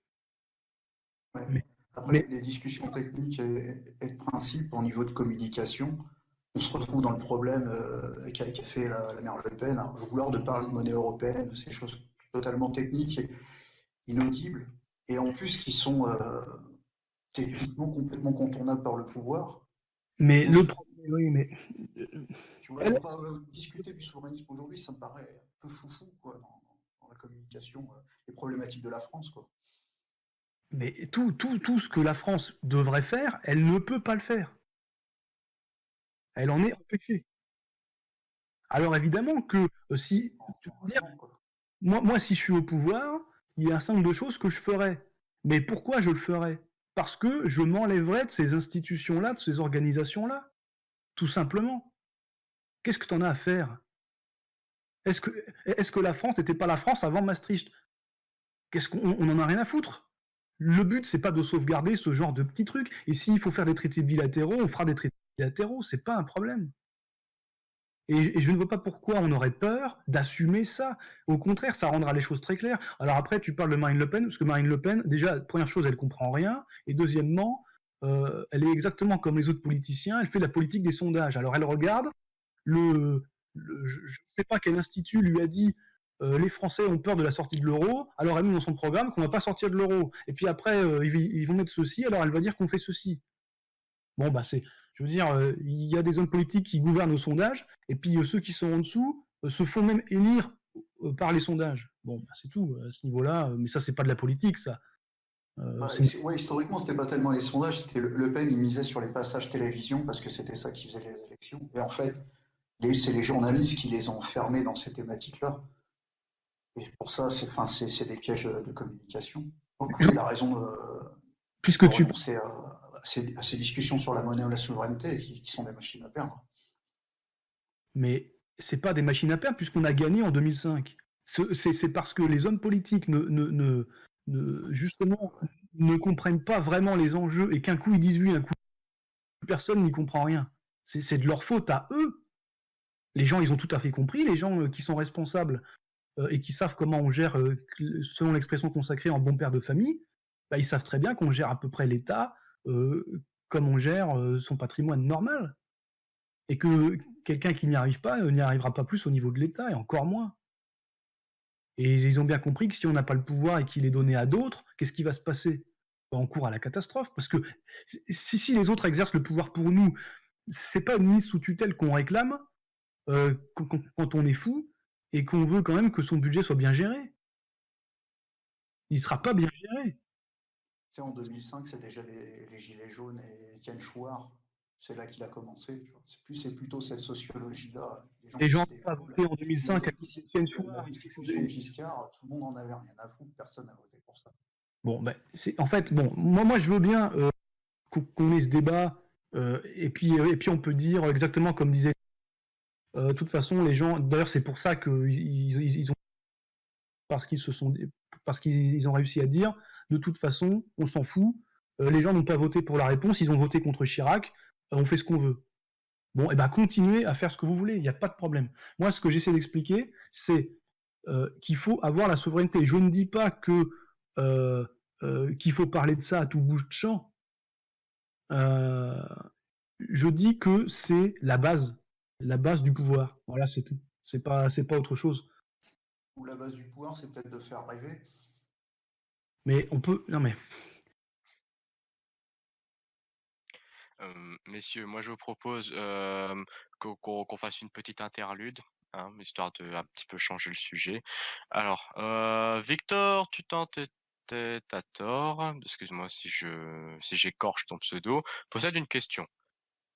Ouais. Après, les discussions techniques et de principe au niveau de communication, on se retrouve dans le problème qu'a fait la maire Le Pen, à vouloir de parler de monnaie européenne, ces choses totalement techniques et inaudibles, et en plus qui sont techniquement complètement contournables par le pouvoir. Mais le problème, oui, mais... Tu vois, pas discuter du souverainisme aujourd'hui, ça me paraît un peu foufou, quoi, dans la communication, les problématiques de la France, quoi. Mais tout ce que la France devrait faire, elle ne peut pas le faire. Elle en est empêchée. Alors évidemment que si... Moi, si je suis au pouvoir, il y a un certain nombre de choses que je ferais. Mais pourquoi je le ferais? Parce que je m'enlèverais de ces institutions-là, de ces organisations-là. Tout simplement. Qu'est-ce que tu en as à faire? Est-ce que la France n'était pas la France avant Maastricht? On en a rien à foutre. Le but, c'est pas de sauvegarder ce genre de petits trucs. Et s'il faut faire des traités bilatéraux, on fera des traités bilatéraux. C'est pas un problème. Et je ne vois pas pourquoi on aurait peur d'assumer ça. Au contraire, ça rendra les choses très claires. Alors après, tu parles de Marine Le Pen, parce que Marine Le Pen, déjà, première chose, elle comprend rien. Et deuxièmement, elle est exactement comme les autres politiciens, elle fait la politique des sondages. Alors elle regarde, je ne sais pas quel institut lui a dit les Français ont peur de la sortie de l'euro, alors elle met dans son programme qu'on ne va pas sortir de l'euro. Et puis après, ils vont mettre ceci, alors elle va dire qu'on fait ceci. Bon, bah je veux dire, il y a des hommes politiques qui gouvernent au sondage, et puis ceux qui sont en dessous se font même élire par les sondages. Bon, bah, c'est tout à ce niveau-là, mais ça, c'est pas de la politique, ça. C'est Ouais, historiquement, c'était pas tellement les sondages, c'était Le Pen, il misait sur les passages télévision parce que c'était ça qui faisait les élections. Et en fait, c'est les journalistes qui les ont fermés dans ces thématiques-là. Et pour ça, c'est des pièges de communication. Donc oui, il a raison de puisque tu renoncer à ces discussions sur la monnaie ou la souveraineté qui sont des machines à perdre. Mais c'est pas des machines à perdre puisqu'on a gagné en 2005. C'est parce que les hommes politiques justement ne comprennent pas vraiment les enjeux et qu'un coup ils disent oui, un coup personne n'y comprend rien. C'est de leur faute à eux. Les gens, ils ont tout à fait compris, les gens qui sont responsables et qui savent comment on gère, selon l'expression consacrée, en bon père de famille, bah, ils savent très bien qu'on gère à peu près l'État comme on gère son patrimoine normal. Et que quelqu'un qui n'y arrive pas n'y arrivera pas plus au niveau de l'État, et encore moins. Et ils ont bien compris que si on n'a pas le pouvoir et qu'il est donné à d'autres, qu'est-ce qui va se passer? Bah, on court à la catastrophe, parce que si les autres exercent le pouvoir pour nous, c'est pas une mise sous tutelle qu'on réclame quand on est fou et qu'on veut quand même que son budget soit bien géré. Il sera pas bien géré. Tu sais, en 2005, c'est déjà les Gilets jaunes et Étienne Chouard. C'est là qu'il a commencé. C'est plutôt cette sociologie-là. Les gens Les qui gens se n'ont pas défoulent. voté en 2005 à Nous, cause d'Étienne la Chouard. destitution de Giscard, tout le monde en avait rien à foutre. Personne n'a voté pour ça. Bon, ben, en fait, bon, moi je veux bien qu'on ait ce débat, et puis on peut dire exactement comme disait. De toute façon, les gens, d'ailleurs, c'est pour ça qu'ils ont, parce qu'ils ont réussi à dire, de toute façon, on s'en fout. Les gens n'ont pas voté pour la réponse, ils ont voté contre Chirac. On fait ce qu'on veut. Bon, et ben continuez à faire ce que vous voulez, il n'y a pas de problème. Moi, ce que j'essaie d'expliquer, c'est qu'il faut avoir la souveraineté. Je ne dis pas qu'il faut parler de ça à tout bout de champ. Je dis que c'est la base du pouvoir. Voilà, c'est tout. C'est pas autre chose. Ou la base du pouvoir, c'est peut-être de faire rêver. Mais on peut, non mais Messieurs, moi je vous propose qu'on fasse une petite interlude, hein, histoire de un petit peu changer le sujet. Alors, Victor, tu tentes t'as tort, excuse-moi si j'écorche ton pseudo, possède une question.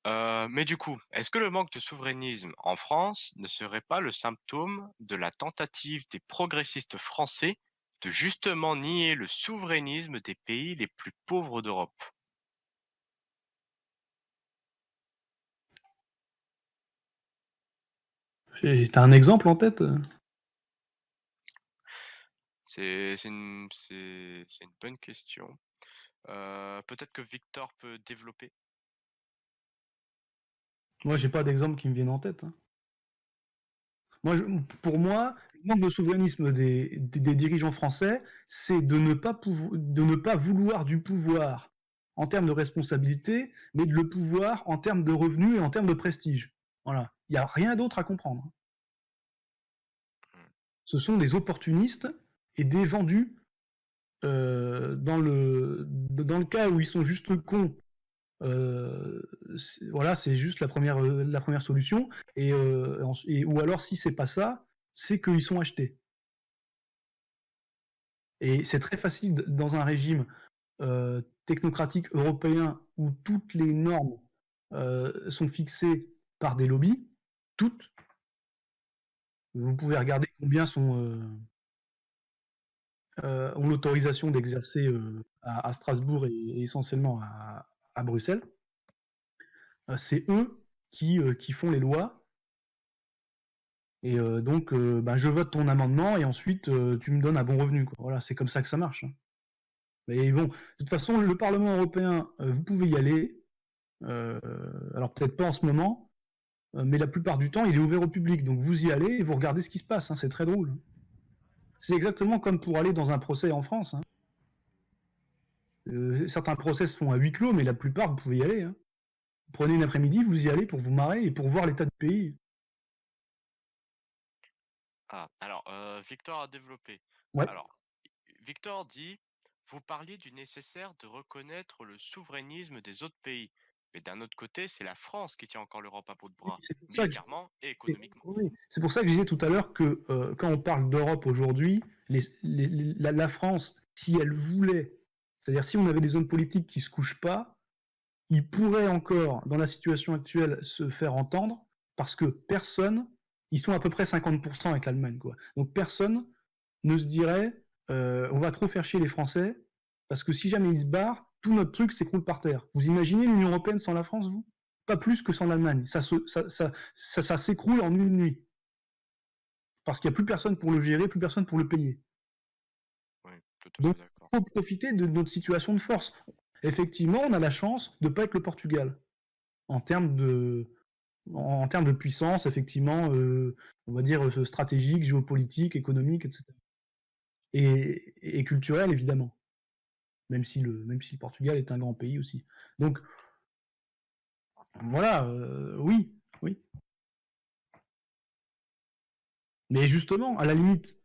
Mais du coup, est-ce que le manque de souverainisme en France ne serait pas le symptôme de la tentative des progressistes français de justement nier le souverainisme des pays les plus pauvres d'Europe? t'as un exemple en tête? C'est une bonne question. Peut-être que Victor peut développer? Moi, j'ai pas d'exemple qui me vienne en tête, hein. Pour moi, le manque de souverainisme des dirigeants français, c'est de ne pas vouloir du pouvoir en termes de responsabilité, mais de le pouvoir en termes de revenus et en termes de prestige. Voilà. Il n'y a rien d'autre à comprendre. Ce sont des opportunistes et des vendus. Dans le cas où ils sont juste cons, voilà, c'est juste la première solution. Ou alors, si c'est pas ça, c'est qu'ils sont achetés. Et c'est très facile dans un régime technocratique européen où toutes les normes sont fixées par des lobbies, toutes. Vous pouvez regarder combien ont l'autorisation d'exercer à Strasbourg et essentiellement à Bruxelles. C'est eux qui font les lois. Et donc, je vote ton amendement et ensuite tu me donnes un bon revenu, quoi. Voilà, c'est comme ça que ça marche, hein. Mais bon, de toute façon, le Parlement européen, vous pouvez y aller. Alors peut-être pas en ce moment, mais la plupart du temps, il est ouvert au public. Donc vous y allez et vous regardez ce qui se passe, hein. C'est très drôle. C'est exactement comme pour aller dans un procès en France, hein. Certains procès se font à huis clos, mais la plupart, vous pouvez y aller, hein. Vous prenez une après-midi, vous y allez pour vous marrer et pour voir l'état du pays. Ah, alors, Victor a développé. Ouais. Alors, Victor dit, vous parliez du nécessaire de reconnaître le souverainisme des autres pays. Mais d'un autre côté, c'est la France qui tient encore l'Europe à bout de Oui, bras, c'est pour ça que militairement et économiquement. oui, c'est pour ça que je disais tout à l'heure que quand on parle d'Europe aujourd'hui, la France, si elle voulait, c'est-à-dire si on avait des hommes politiques qui se couchent pas, ils pourraient encore, dans la situation actuelle, se faire entendre, parce que personne, ils sont à peu près 50% avec l'Allemagne, quoi. Donc personne ne se dirait, on va trop faire chier les Français, parce que si jamais ils se barrent, tout notre truc s'écroule par terre. Vous imaginez l'Union européenne sans la France, vous? Pas plus que sans l'Allemagne. Ça s'écroule en une nuit. Parce qu'il n'y a plus personne pour le gérer, plus personne pour le payer. Oui, tout à Donc, fait d'accord. il faut profiter de notre situation de force. Effectivement, on a la chance de ne pas être le Portugal. En termes de puissance, effectivement, on va dire stratégique, géopolitique, économique, etc. Et culturel, évidemment. Même si le Portugal est un grand pays aussi. Donc, voilà, oui, oui. Mais justement, à la limite,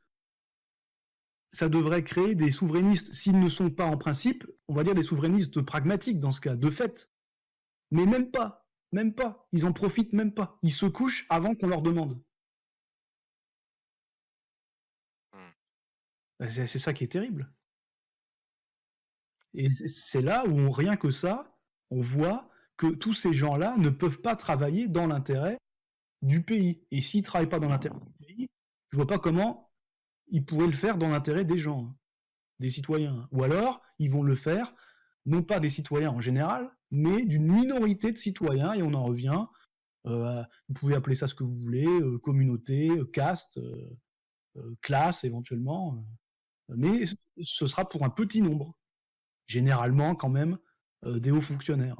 ça devrait créer des souverainistes, s'ils ne sont pas en principe, on va dire des souverainistes pragmatiques dans ce cas, de fait. Mais même pas, même pas. Ils en profitent même pas. Ils se couchent avant qu'on leur demande. C'est ça qui est terrible. Et c'est là où, rien que ça, on voit que tous ces gens-là ne peuvent pas travailler dans l'intérêt du pays. Et s'ils ne travaillent pas dans l'intérêt du pays, je vois pas comment ils pourraient le faire dans l'intérêt des gens, hein, des citoyens. Ou alors, ils vont le faire, non pas des citoyens en général, mais d'une minorité de citoyens, et on en revient, vous pouvez appeler ça ce que vous voulez, communauté, caste, classe éventuellement, mais ce sera pour un petit nombre, généralement quand même des hauts fonctionnaires.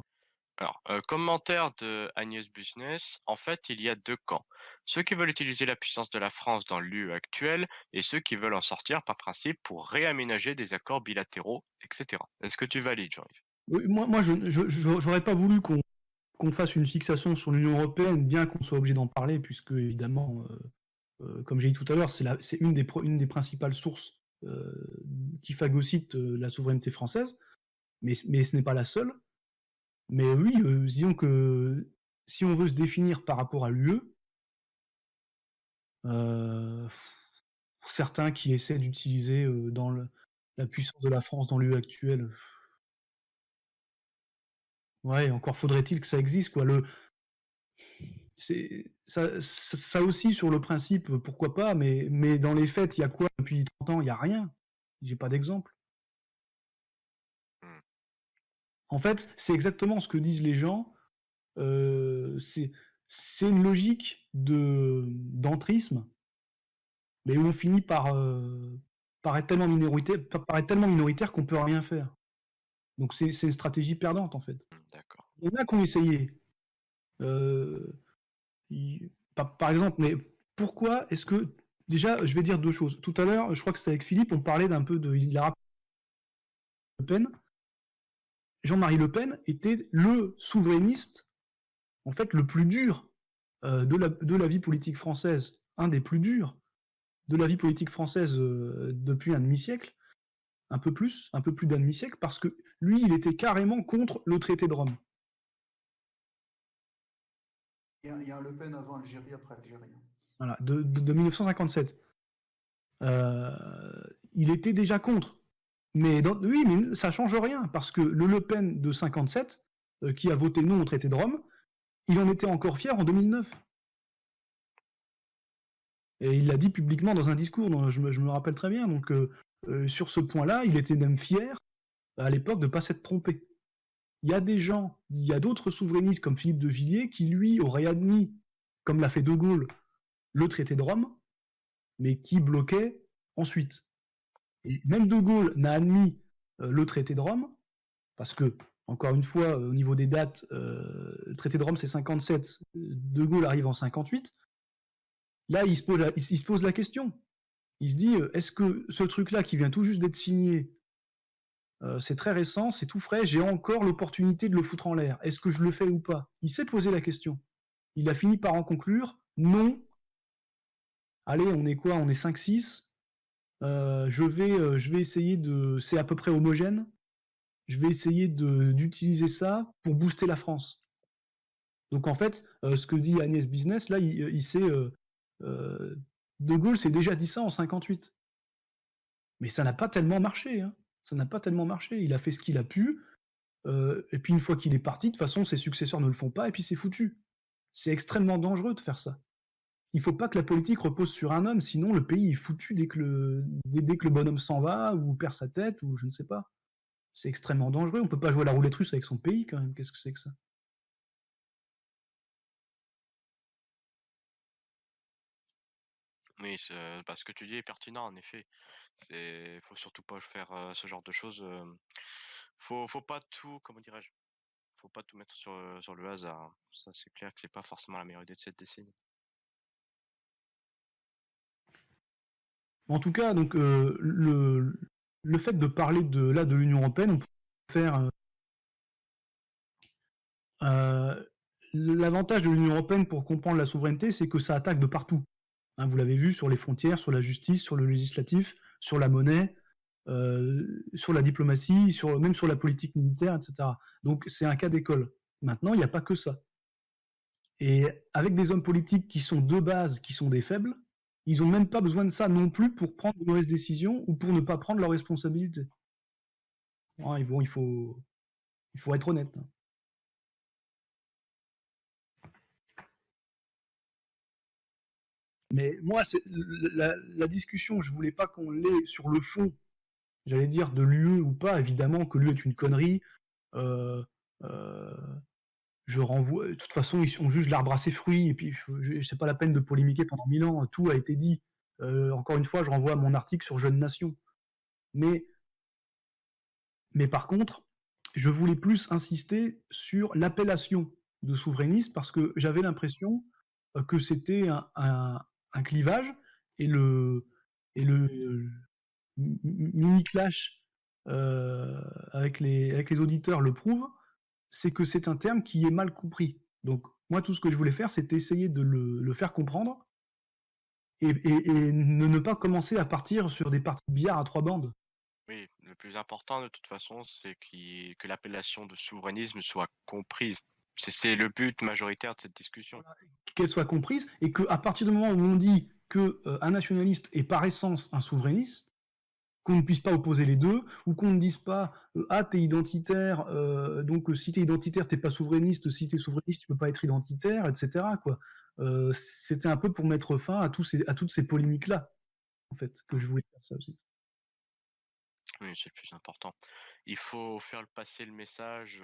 Alors, commentaire de Agnès Business, en fait, il y a deux camps. Ceux qui veulent utiliser la puissance de la France dans l'UE actuelle et ceux qui veulent en sortir par principe pour réaménager des accords bilatéraux, etc. Est-ce que tu valides, Jean-Yves? Oui, moi je n'aurais pas voulu qu'on fasse une fixation sur l'Union européenne, bien qu'on soit obligé d'en parler, puisque évidemment, comme j'ai dit tout à l'heure, c'est une des principales sources qui phagocytent la souveraineté française, mais ce n'est pas la seule. Mais oui, disons que si on veut se définir par rapport à l'UE, certains qui essaient d'utiliser la puissance de la France dans l'UE actuelle, ouais, encore faudrait-il que ça existe, quoi. Ça aussi, sur le principe, pourquoi pas, mais dans les faits, il y a quoi depuis 30 ans? Il n'y a rien. J'ai pas d'exemple. En fait, c'est exactement ce que disent les gens. C'est une logique d'entrisme, mais où on finit par paraître tellement minoritaire qu'on peut rien faire. Donc c'est une stratégie perdante en fait. D'accord. Il y en a qui ont essayé. Par exemple, mais pourquoi est-ce que... Déjà, je vais dire deux choses. Tout à l'heure, je crois que c'était avec Philippe, on parlait d'un peu de Le Pen. Jean-Marie Le Pen était le souverainiste, en fait, le plus dur de la vie politique française, un des plus durs de la vie politique française depuis un demi-siècle, un peu plus d'un demi-siècle, parce que lui, il était carrément contre le traité de Rome. Il y a un Le Pen avant Algérie, après Algérie. Voilà, de 1957. Il était déjà contre. Mais oui, mais ça change rien, parce que Le Pen de 57, qui a voté non au traité de Rome, il en était encore fier en 2009. Et il l'a dit publiquement dans un discours, dont je me rappelle très bien. Donc sur ce point-là, il était même fier à l'époque de ne pas s'être trompé. Il y a des gens, il y a d'autres souverainistes comme Philippe de Villiers qui, lui, auraient admis, comme l'a fait De Gaulle, le traité de Rome, mais qui bloquaient ensuite. Et même De Gaulle n'a admis le traité de Rome, parce que, encore une fois, au niveau des dates, le traité de Rome c'est 57, De Gaulle arrive en 58. Là, il se pose la question. Il se dit, est-ce que ce truc-là qui vient tout juste d'être signé, c'est très récent, c'est tout frais, j'ai encore l'opportunité de le foutre en l'air. Est-ce que je le fais ou pas? Il s'est posé la question. Il a fini par en conclure, non. Allez, on est quoi? On est 5-6. Je vais essayer de... C'est à peu près homogène. je vais essayer d'utiliser ça pour booster la France. Donc en fait, ce que dit Agnès Business, là, De Gaulle s'est déjà dit ça en 58. Mais ça n'a pas tellement marché, hein. Ça n'a pas tellement marché. Il a fait ce qu'il a pu, et puis une fois qu'il est parti, de toute façon, ses successeurs ne le font pas, et puis c'est foutu. C'est extrêmement dangereux de faire ça. Il faut pas que la politique repose sur un homme, sinon le pays est foutu dès que le bonhomme s'en va, ou perd sa tête, ou je ne sais pas. C'est extrêmement dangereux. On peut pas jouer à la roulette russe avec son pays, quand même. Qu'est-ce que c'est que ça? Oui, parce que tu dis est pertinent, en effet. Faut surtout pas faire ce genre de choses. Faut pas tout, comment dirais-je, faut pas tout mettre sur le hasard. Ça, c'est clair que c'est pas forcément la meilleure idée de cette décennie. En tout cas, donc le fait de parler de l'Union européenne, on peut faire l'avantage de l'Union européenne pour comprendre la souveraineté, c'est que ça attaque de partout. Hein, vous l'avez vu sur les frontières, sur la justice, sur le législatif, sur la monnaie, sur la diplomatie, même sur la politique militaire, etc. Donc c'est un cas d'école. Maintenant, il n'y a pas que ça. Et avec des hommes politiques qui sont de base, qui sont des faibles, ils n'ont même pas besoin de ça non plus pour prendre de mauvaises décisions ou pour ne pas prendre leurs responsabilités. Hein, il faut être honnête. Hein. Mais moi, la discussion, je voulais pas qu'on l'ait sur le fond, j'allais dire de l'UE ou pas, évidemment que l'UE est une connerie. Euh, euh, je renvoie. De toute façon, on juge l'arbre à ses fruits, et puis c'est pas la peine de polémiquer pendant 1000 ans. Tout a été dit. Encore une fois, je renvoie à mon article sur Jeune Nation. Mais par contre, je voulais plus insister sur l'appellation de souverainiste parce que j'avais l'impression que c'était un clivage et le mini clash avec les auditeurs le prouve, c'est que c'est un terme qui est mal compris. Donc moi, tout ce que je voulais faire, c'était essayer de le faire comprendre et ne pas commencer à partir sur des parties de billard à 3 bandes. Oui, le plus important de toute façon, c'est que l'appellation de souverainisme soit comprise. C'est le but majoritaire de cette discussion. Qu'elle soit comprise et qu'à partir du moment où on dit qu'un nationaliste est par essence un souverainiste, qu'on ne puisse pas opposer les deux, ou qu'on ne dise pas ah t'es identitaire, donc si t'es identitaire t'es pas souverainiste, si t'es souverainiste tu peux pas être identitaire, etc. Quoi. C'était un peu pour mettre fin à toutes ces polémiques là, en fait, que je voulais faire ça aussi. Oui, c'est le plus important. Il faut faire passer le message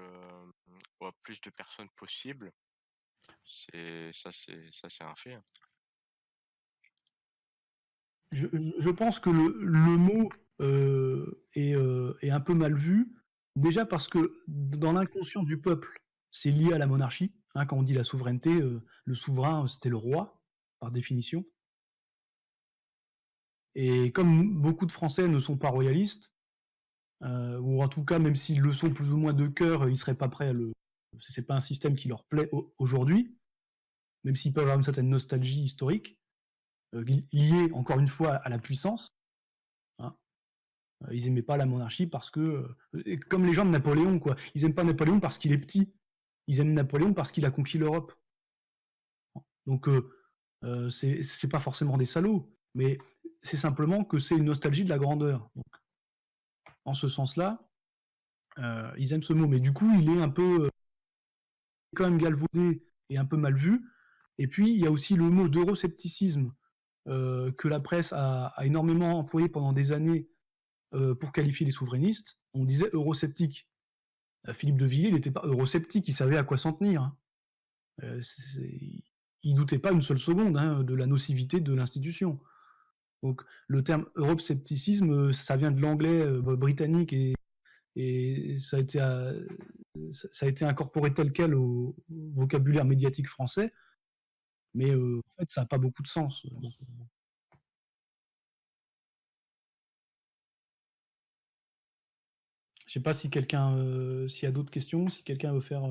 à plus de personnes possible. C'est un fait. Hein. Je pense que le mot est un peu mal vu, déjà parce que dans l'inconscient du peuple, c'est lié à la monarchie. Hein, quand on dit la souveraineté, le souverain, c'était le roi, par définition. Et comme beaucoup de Français ne sont pas royalistes, ou en tout cas, même s'ils le sont plus ou moins de cœur, ils seraient pas prêts à le. C'est pas un système qui leur plaît aujourd'hui, même s'ils peuvent avoir une certaine nostalgie historique, liée encore une fois à la puissance. Hein. Ils aimaient pas la monarchie parce que, comme les gens de Napoléon, quoi. Ils aiment pas Napoléon parce qu'il est petit. Ils aiment Napoléon parce qu'il a conquis l'Europe. Donc, c'est pas forcément des salauds, mais c'est simplement que c'est une nostalgie de la grandeur. Donc, en ce sens-là, ils aiment ce mot, mais du coup, il est un peu quand même galvaudé et un peu mal vu. Et puis, il y a aussi le mot d'euroscepticisme que la presse a énormément employé pendant des années pour qualifier les souverainistes. On disait eurosceptique. Philippe de Villiers, il n'était pas eurosceptique, il savait à quoi s'en tenir. Hein. Il doutait pas une seule seconde hein, de la nocivité de l'institution. Donc le terme euroscepticisme, ça vient de l'anglais britannique et ça a été incorporé tel quel au vocabulaire médiatique français, mais en fait ça n'a pas beaucoup de sens. Donc, je sais pas si s'il y a d'autres questions, si quelqu'un veut faire.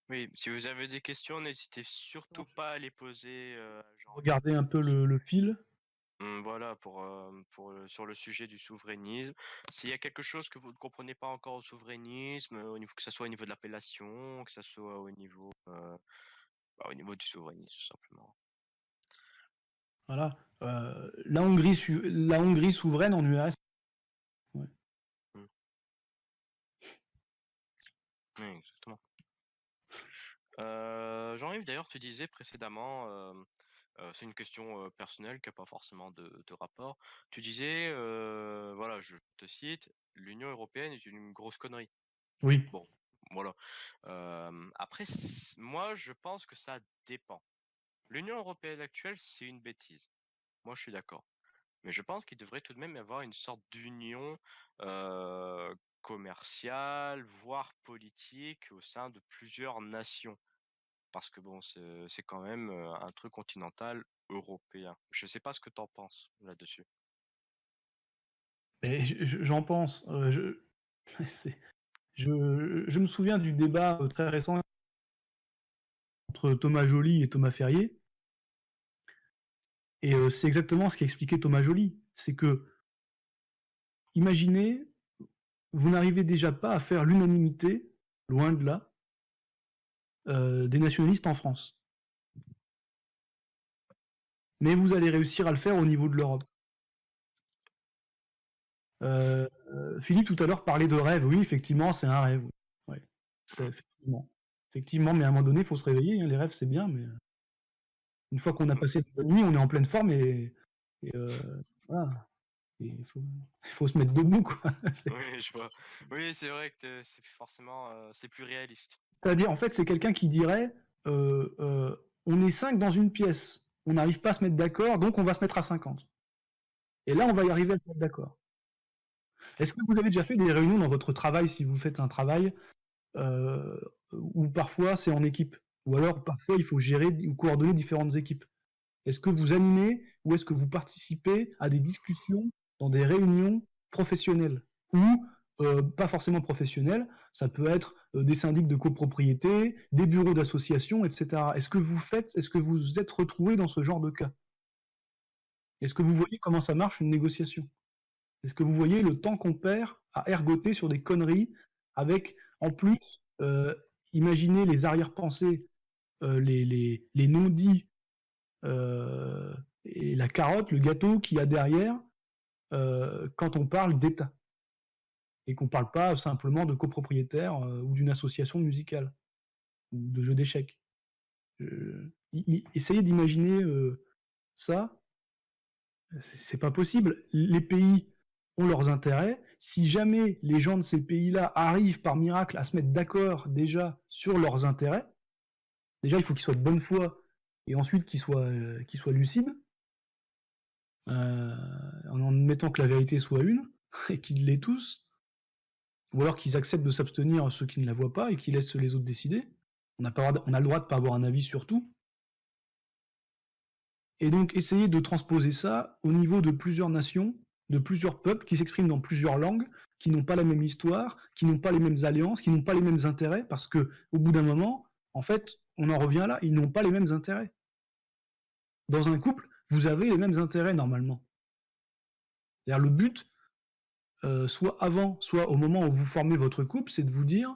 Oui, si vous avez des questions, n'hésitez surtout pas à les poser. Genre, Regarder un peu le fil. Voilà sur le sujet du souverainisme. S'il y a quelque chose que vous ne comprenez pas encore au souverainisme, que ça soit au niveau de l'appellation, que ça soit au niveau du souverainisme, tout simplement. Voilà. La Hongrie souveraine en URSS. Ouais. Oui, exactement. Jean-Yves, d'ailleurs, tu disais précédemment, c'est une question personnelle qui n'a pas forcément de rapport. Tu disais, voilà, je te cite, l'Union européenne est une grosse connerie. Oui. Bon, voilà. Après, moi, je pense que ça dépend. L'Union européenne actuelle, c'est une bêtise. Moi, je suis d'accord. Mais je pense qu'il devrait tout de même y avoir une sorte d'union commerciale, voire politique, au sein de plusieurs nations. Parce que bon, c'est quand même un truc continental européen. Je sais pas ce que tu en penses là-dessus. Et j'en pense. Je me souviens du débat très récent entre Thomas Joly et Thomas Ferrier. Et c'est exactement ce qu'expliquait Thomas Joly. C'est que, imaginez, vous n'arrivez déjà pas à faire l'unanimité, loin de là, des nationalistes en France. Mais vous allez réussir à le faire au niveau de l'Europe. Philippe, tout à l'heure, parlait de rêve. Oui, effectivement, c'est un rêve. Ouais. Effectivement, mais à un moment donné, il faut se réveiller. Hein. Les rêves, c'est bien, mais une fois qu'on a passé la nuit, on est en pleine forme et voilà. Il faut se mettre debout, quoi. Oui, je vois. Oui, c'est vrai que c'est forcément c'est plus réaliste. C'est-à-dire, en fait, c'est quelqu'un qui dirait on est 5 dans une pièce, on n'arrive pas à se mettre d'accord, donc on va se mettre à 50. Et là, on va y arriver à se mettre d'accord. Est-ce que vous avez déjà fait des réunions dans votre travail, si vous faites un travail où parfois c'est en équipe, ou alors parfois il faut gérer ou coordonner différentes équipes? Est-ce que vous animez ou est-ce que vous participez à des discussions dans des réunions professionnelles ou pas forcément professionnelles, ça peut être des syndics de copropriété, des bureaux d'association, etc. Est-ce que vous êtes retrouvé dans ce genre de cas? Est-ce que vous voyez comment ça marche une négociation? Est-ce que vous voyez le temps qu'on perd à ergoter sur des conneries avec, en plus, imaginez les arrière-pensées, les non-dits et la carotte, le gâteau qu'il y a derrière quand on parle d'État et qu'on ne parle pas simplement de copropriétaire ou d'une association musicale ou de jeux d'échecs. Essayez d'imaginer ça, c'est pas possible. Les pays ont leurs intérêts. Si jamais les gens de ces pays-là arrivent par miracle à se mettre d'accord déjà sur leurs intérêts, déjà il faut qu'ils soient de bonne foi et ensuite qu'ils soient lucides. En admettant que la vérité soit une, et qu'ils l'aient tous, ou alors qu'ils acceptent de s'abstenir ceux qui ne la voient pas et qu'ils laissent les autres décider. On a le droit de ne pas avoir un avis sur tout. Et donc essayer de transposer ça au niveau de plusieurs nations, de plusieurs peuples qui s'expriment dans plusieurs langues, qui n'ont pas la même histoire, qui n'ont pas les mêmes alliances, qui n'ont pas les mêmes intérêts, parce que au bout d'un moment, en fait, on en revient là, ils n'ont pas les mêmes intérêts. Dans un couple, vous avez les mêmes intérêts normalement. C'est-à-dire le but, soit avant, soit au moment où vous formez votre couple, c'est de vous dire,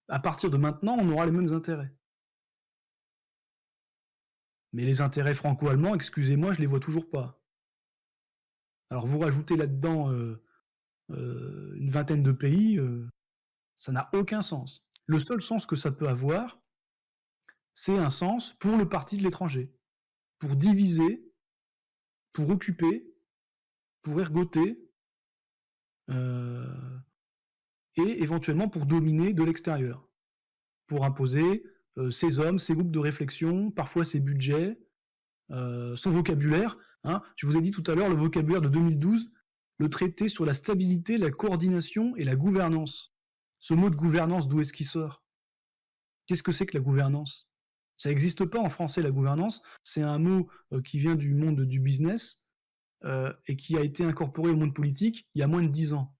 à partir de maintenant, on aura les mêmes intérêts. Mais les intérêts franco-allemands, excusez-moi, je les vois toujours pas. Alors vous rajoutez là-dedans une vingtaine de pays, ça n'a aucun sens. Le seul sens que ça peut avoir, c'est un sens pour le parti de l'étranger, pour diviser, pour occuper, pour ergoter, et éventuellement pour dominer de l'extérieur, pour imposer ses hommes, ses groupes de réflexion, parfois ses budgets, son vocabulaire. Hein. Je vous ai dit tout à l'heure le vocabulaire de 2012, le traité sur la stabilité, la coordination et la gouvernance. Ce mot de gouvernance, d'où est-ce qu'il sort? Qu'est-ce que c'est que la gouvernance? Ça n'existe pas en français, la gouvernance. C'est un mot qui vient du monde du business et qui a été incorporé au monde politique il y a moins de 10 ans.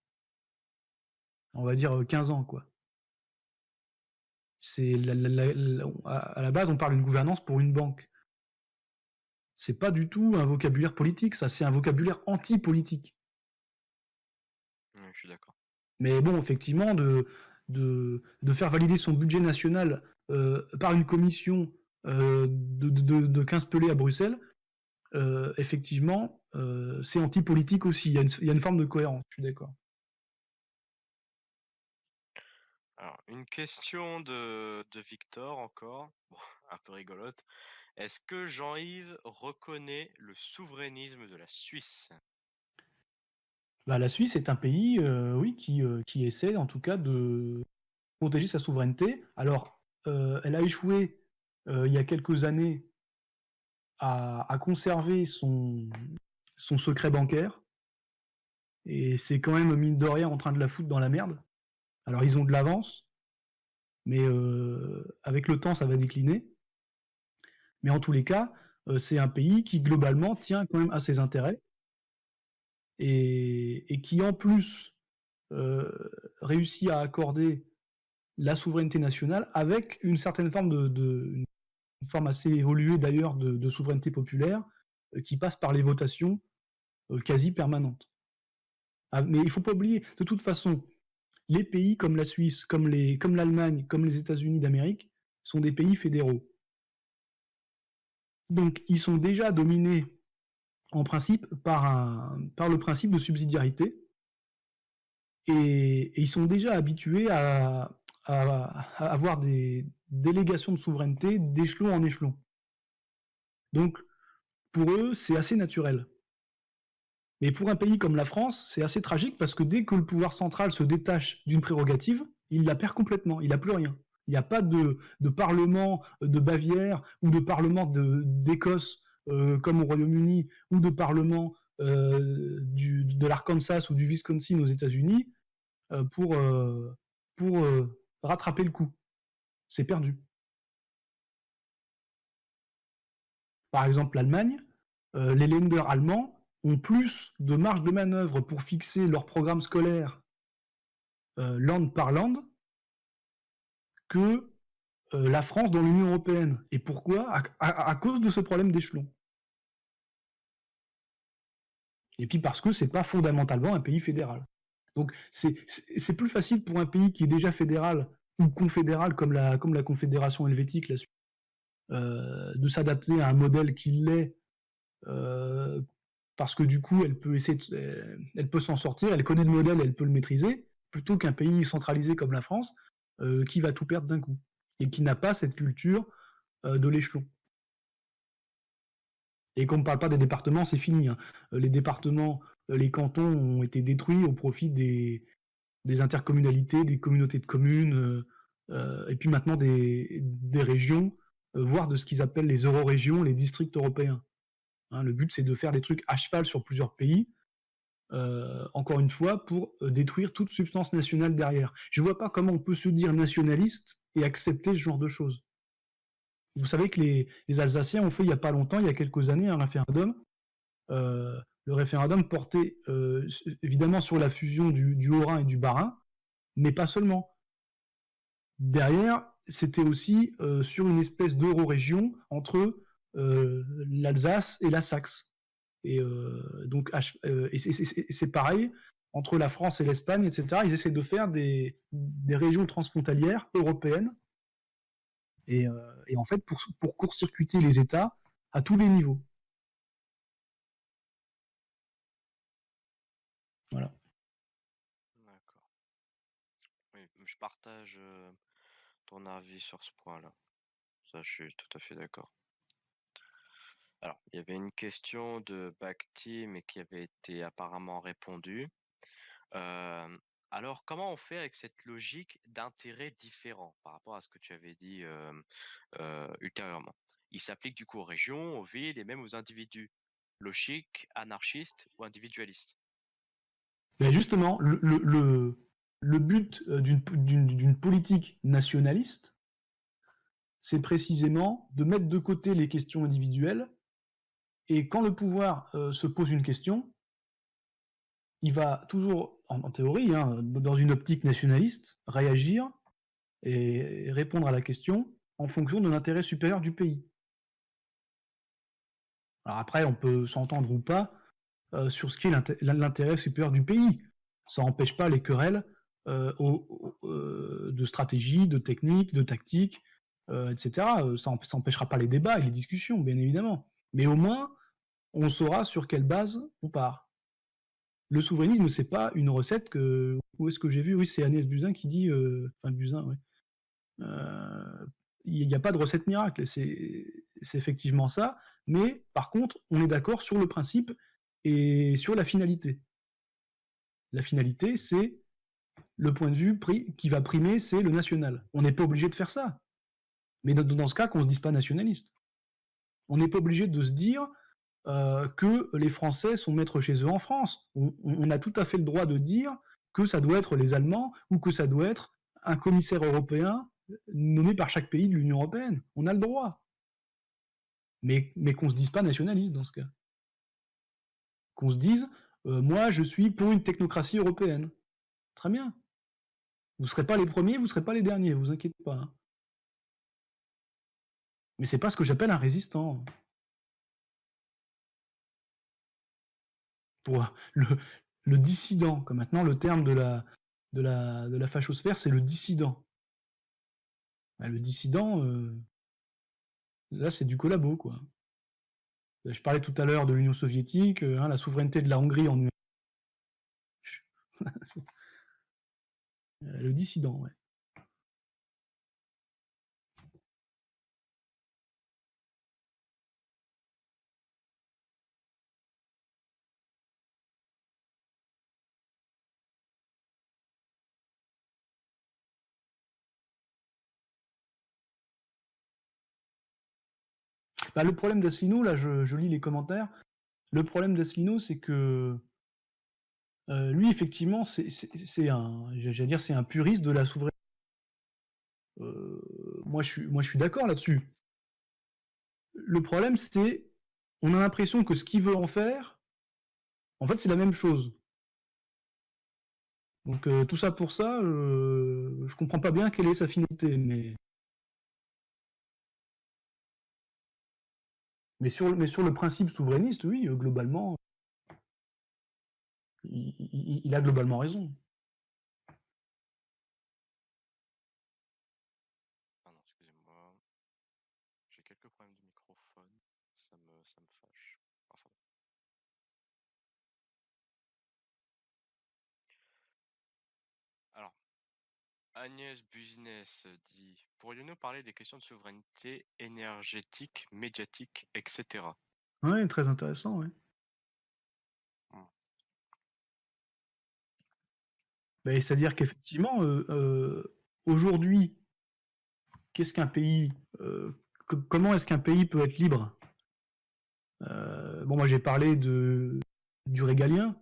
On va dire 15 ans, quoi. À la base, on parle d'une gouvernance pour une banque. c'est pas du tout un vocabulaire politique, ça, c'est un vocabulaire anti-politique. Je suis d'accord. Mais bon, effectivement, de faire valider son budget national par une commission de 15 pelés à Bruxelles, effectivement, c'est anti-politique aussi. Il y a une forme de cohérence, je suis d'accord. Alors, une question de Victor encore, bon, un peu rigolote. Est-ce que Jean-Yves reconnaît le souverainisme de la Suisse? Bah, la Suisse est un pays, oui, qui essaie en tout cas de protéger sa souveraineté. Alors, elle a échoué il y a quelques années à conserver son secret bancaire. Et c'est quand même, mine de rien, en train de la foutre dans la merde. Alors, ils ont de l'avance, mais avec le temps, ça va décliner. Mais en tous les cas, c'est un pays qui, globalement, tient quand même à ses intérêts et qui, en plus, réussit à accorder la souveraineté nationale avec une certaine forme une forme assez évoluée d'ailleurs de souveraineté populaire qui passe par les votations quasi permanentes. Mais il ne faut pas oublier, de toute façon, les pays comme la Suisse, comme l'Allemagne, comme les États-Unis d'Amérique sont des pays fédéraux. Donc ils sont déjà dominés en principe par le principe de subsidiarité et ils sont déjà habitués à avoir des délégations de souveraineté d'échelon en échelon. Donc pour eux, c'est assez naturel. Mais pour un pays comme la France, c'est assez tragique parce que dès que le pouvoir central se détache d'une prérogative, il la perd complètement, il n'a plus rien. Il n'y a pas de parlement de Bavière ou de parlement d'Écosse comme au Royaume-Uni ou de parlement de l'Arkansas ou du Wisconsin aux États-Unis pour rattraper le coup. C'est perdu. Par exemple, l'Allemagne, les Länder allemands ont plus de marge de manœuvre pour fixer leur programme scolaire land par land que la France dans l'Union européenne. Et pourquoi ? À cause de ce problème d'échelon. Et puis parce que c'est pas fondamentalement un pays fédéral. Donc c'est plus facile pour un pays qui est déjà fédéral ou confédéral comme la Confédération helvétique, la Suisse, de s'adapter à un modèle qui l'est parce que du coup elle peut s'en sortir, elle connaît le modèle, elle peut le maîtriser, plutôt qu'un pays centralisé comme la France qui va tout perdre d'un coup et qui n'a pas cette culture de l'échelon. Et qu'on ne parle pas des départements, c'est fini. Hein. Les départements, les cantons ont été détruits au profit des intercommunalités, des communautés de communes, et puis maintenant des régions, voire de ce qu'ils appellent les eurorégions, les districts européens. Hein, le but, c'est de faire des trucs à cheval sur plusieurs pays, encore une fois, pour détruire toute substance nationale derrière. Je ne vois pas comment on peut se dire nationaliste et accepter ce genre de choses. Vous savez que les Alsaciens ont fait il n'y a pas longtemps, il y a quelques années, un référendum. Le référendum portait évidemment sur la fusion du Haut-Rhin et du Bas-Rhin, mais pas seulement. Derrière, c'était aussi sur une espèce d'euro-région entre l'Alsace et la Saxe. Et donc, c'est pareil entre la France et l'Espagne, etc. Ils essaient de faire des régions transfrontalières européennes. Et en fait, pour court-circuiter les États à tous les niveaux. Voilà. D'accord. Oui, je partage ton avis sur ce point-là. Ça, je suis tout à fait d'accord. Alors, il y avait une question de Bhakti, mais qui avait été apparemment répondue. Alors, comment on fait avec cette logique d'intérêts différents par rapport à ce que tu avais dit ultérieurement? Il s'applique du coup aux régions, aux villes et même aux individus. Logique, anarchiste ou individualiste? Mais justement, le but d'une politique nationaliste, c'est précisément de mettre de côté les questions individuelles, et quand le pouvoir se pose une question, il va toujours, en théorie, hein, dans une optique nationaliste, réagir et répondre à la question en fonction de l'intérêt supérieur du pays. Alors après, on peut s'entendre ou pas sur ce qui est l'intérêt supérieur du pays. Ça n'empêche pas les querelles de stratégie, de technique, de tactique, etc. Ça n'empêchera pas les débats et les discussions, bien évidemment. Mais au moins, on saura sur quelle base on part. Le souverainisme, c'est pas une recette que... Où est-ce que j'ai vu? Oui, c'est Agnès Buzyn qui dit... Enfin, Buzyn, oui. Il n'y a pas de recette miracle, c'est effectivement ça, mais par contre, on est d'accord sur le principe et sur la finalité. La finalité, c'est le point de vue qui va primer, c'est le national. On n'est pas obligé de faire ça. Mais dans ce cas, qu'on ne se dise pas nationaliste. On n'est pas obligé de se dire que les Français sont maîtres chez eux en France. On a tout à fait le droit de dire que ça doit être les Allemands ou que ça doit être un commissaire européen nommé par chaque pays de l'Union européenne. On a le droit. Mais qu'on ne se dise pas nationaliste dans ce cas. Qu'on se dise, moi je suis pour une technocratie européenne. Très bien. Vous ne serez pas les premiers, vous ne serez pas les derniers, vous inquiétez pas. Hein. Mais c'est pas ce que j'appelle un résistant. Pour le dissident, comme maintenant le terme de la fachosphère, c'est le dissident. Le dissident, là c'est du collabo, quoi. Je parlais tout à l'heure de l'Union soviétique, la souveraineté de la Hongrie en le dissident, ouais. Bah, le problème d'Asselineau, là je lis les commentaires, le problème d'Asselineau c'est que lui effectivement c'est un puriste de la souveraineté. Moi je suis d'accord là-dessus. Le problème c'est, on a l'impression que ce qu'il veut en faire, en fait c'est la même chose. Donc tout ça pour ça, je comprends pas bien quelle est sa finalité, mais sur le principe souverainiste, oui, globalement, il a globalement raison. Pardon, excusez-moi. J'ai quelques problèmes de microphone. Ça me fâche. Enfin. Alors, Agnès Business dit: pourrions-nous parler des questions de souveraineté énergétique, médiatique, etc. Ouais, très intéressant, ouais. Ben, c'est-à-dire qu'effectivement, aujourd'hui, qu'est-ce qu'un pays comment est-ce qu'un pays peut être libre? Bon, moi j'ai parlé du régalien,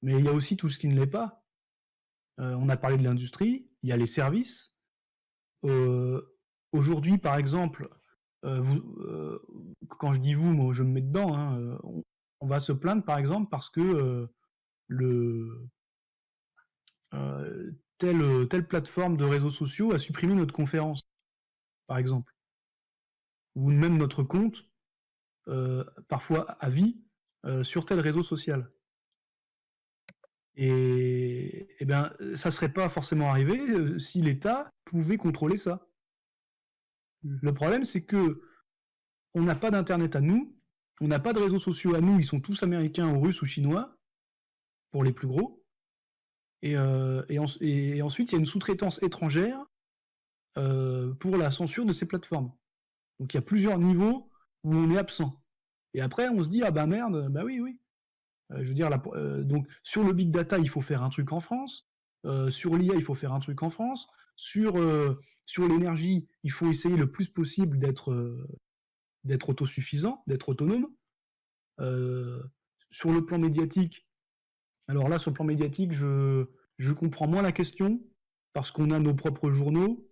mais il y a aussi tout ce qui ne l'est pas. On a parlé de l'industrie, il y a les services. Aujourd'hui, par exemple, quand je dis vous, moi je me mets dedans, hein, on va se plaindre par exemple parce que telle plateforme de réseaux sociaux a supprimé notre conférence, par exemple. Ou même notre compte, parfois à vie, sur tel réseau social. Et bien, ça ne serait pas forcément arrivé si l'État pouvait contrôler ça. Le problème, c'est que on n'a pas d'internet à nous, on n'a pas de réseaux sociaux à nous, ils sont tous américains ou russes ou chinois, pour les plus gros. Et ensuite, il y a une sous-traitance étrangère pour la censure de ces plateformes. Donc il y a plusieurs niveaux où on est absent. Et après, on se dit, ah bah merde, bah oui. Je veux dire, donc sur le big data, il faut faire un truc en France. Sur l'IA, il faut faire un truc en France. Sur l'énergie, il faut essayer le plus possible d'être autosuffisant, d'être autonome. Sur le plan médiatique, alors là, sur le plan médiatique, je comprends moins la question, parce qu'on a nos propres journaux,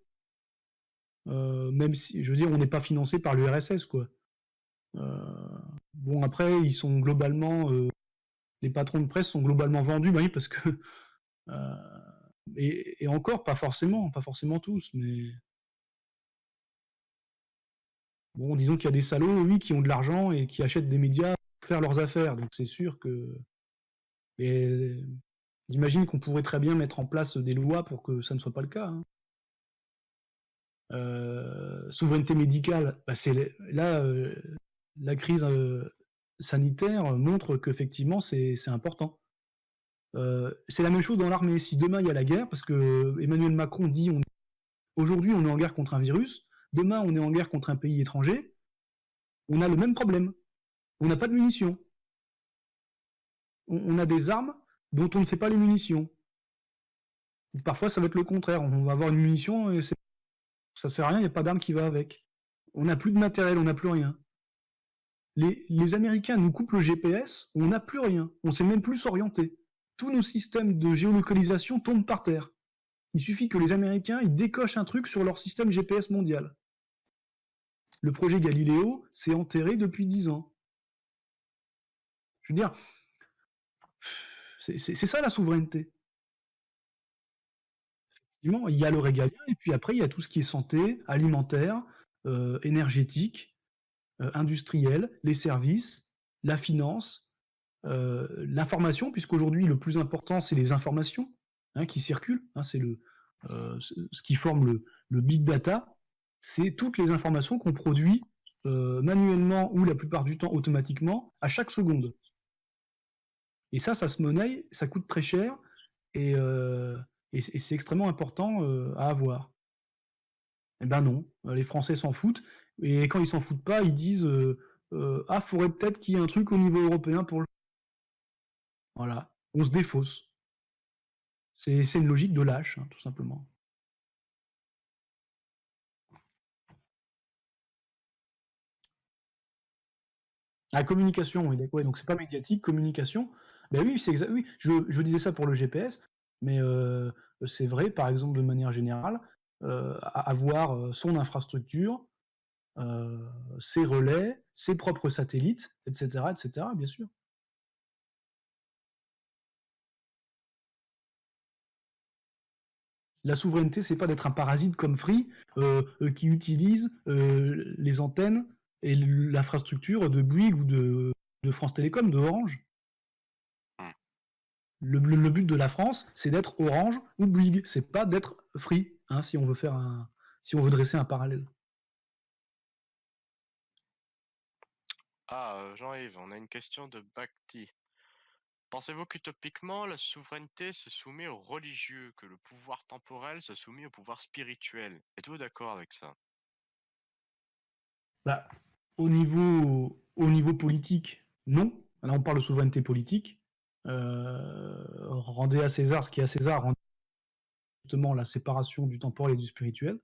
même si, je veux dire, on n'est pas financé par l'URSS, quoi. Bon, après, ils sont globalement... les patrons de presse sont globalement vendus, bah oui, parce que... et encore, pas forcément tous, mais... Bon, disons qu'il y a des salauds, oui, qui ont de l'argent et qui achètent des médias pour faire leurs affaires. Donc c'est sûr que. Et j'imagine qu'on pourrait très bien mettre en place des lois pour que ça ne soit pas le cas. Hein. Souveraineté médicale, bah, là, la crise sanitaire montre qu'effectivement c'est important. C'est la même chose dans l'armée. Si demain il y a la guerre, parce que Emmanuel Macron dit aujourd'hui on est en guerre contre un virus, demain on est en guerre contre un pays étranger, on a le même problème. On n'a pas de munitions. On a des armes dont on ne fait pas les munitions. Parfois ça va être le contraire. On va avoir une munition et ça sert à rien, il n'y a pas d'arme qui va avec. On n'a plus de matériel, on n'a plus rien. Les Américains nous coupent le GPS, on n'a plus rien. On ne sait même plus s'orienter. Tous nos systèmes de géolocalisation tombent par terre. Il suffit que les Américains ils décochent un truc sur leur système GPS mondial. Le projet Galileo s'est enterré depuis 10 ans. Je veux dire, c'est ça la souveraineté. Effectivement, il y a le régalien, et puis après, il y a tout ce qui est santé, alimentaire, énergétique, industriel, les services, la finance, l'information, puisqu'aujourd'hui, le plus important, c'est les informations hein, qui circulent. Hein, c'est ce qui forme le big data. C'est toutes les informations qu'on produit manuellement ou la plupart du temps automatiquement à chaque seconde. Et ça se monnaie, ça coûte très cher et c'est extrêmement important à avoir. Eh ben non, les Français s'en foutent. Et quand ils s'en foutent pas, ils disent ah, faudrait peut-être qu'il y ait un truc au niveau européen pour le. Voilà, on se défausse. C'est une logique de lâche, hein, tout simplement. La communication, oui, d'accord. Donc c'est pas médiatique, communication. Ben oui, c'est exact. Oui, je disais ça pour le GPS, mais c'est vrai, par exemple, de manière générale, avoir son infrastructure, ses relais, ses propres satellites, etc., bien sûr. La souveraineté, c'est pas d'être un parasite comme Free qui utilise les antennes et l'infrastructure de Bouygues ou de France Télécom, de Orange. Le but de la France, c'est d'être Orange ou Bouygues, c'est pas d'être Free, hein, si on veut dresser un parallèle. Ah, Jean-Yves, on a une question de Bhakti. Pensez-vous qu'utopiquement, la souveraineté se soumet aux religieux, que le pouvoir temporel se soumet au pouvoir spirituel? Êtes-vous d'accord avec ça? Bah, au niveau politique, non. Là, on parle de souveraineté politique. Rendez à César ce qui est à César, rendez justement la séparation du temporel et du spirituel.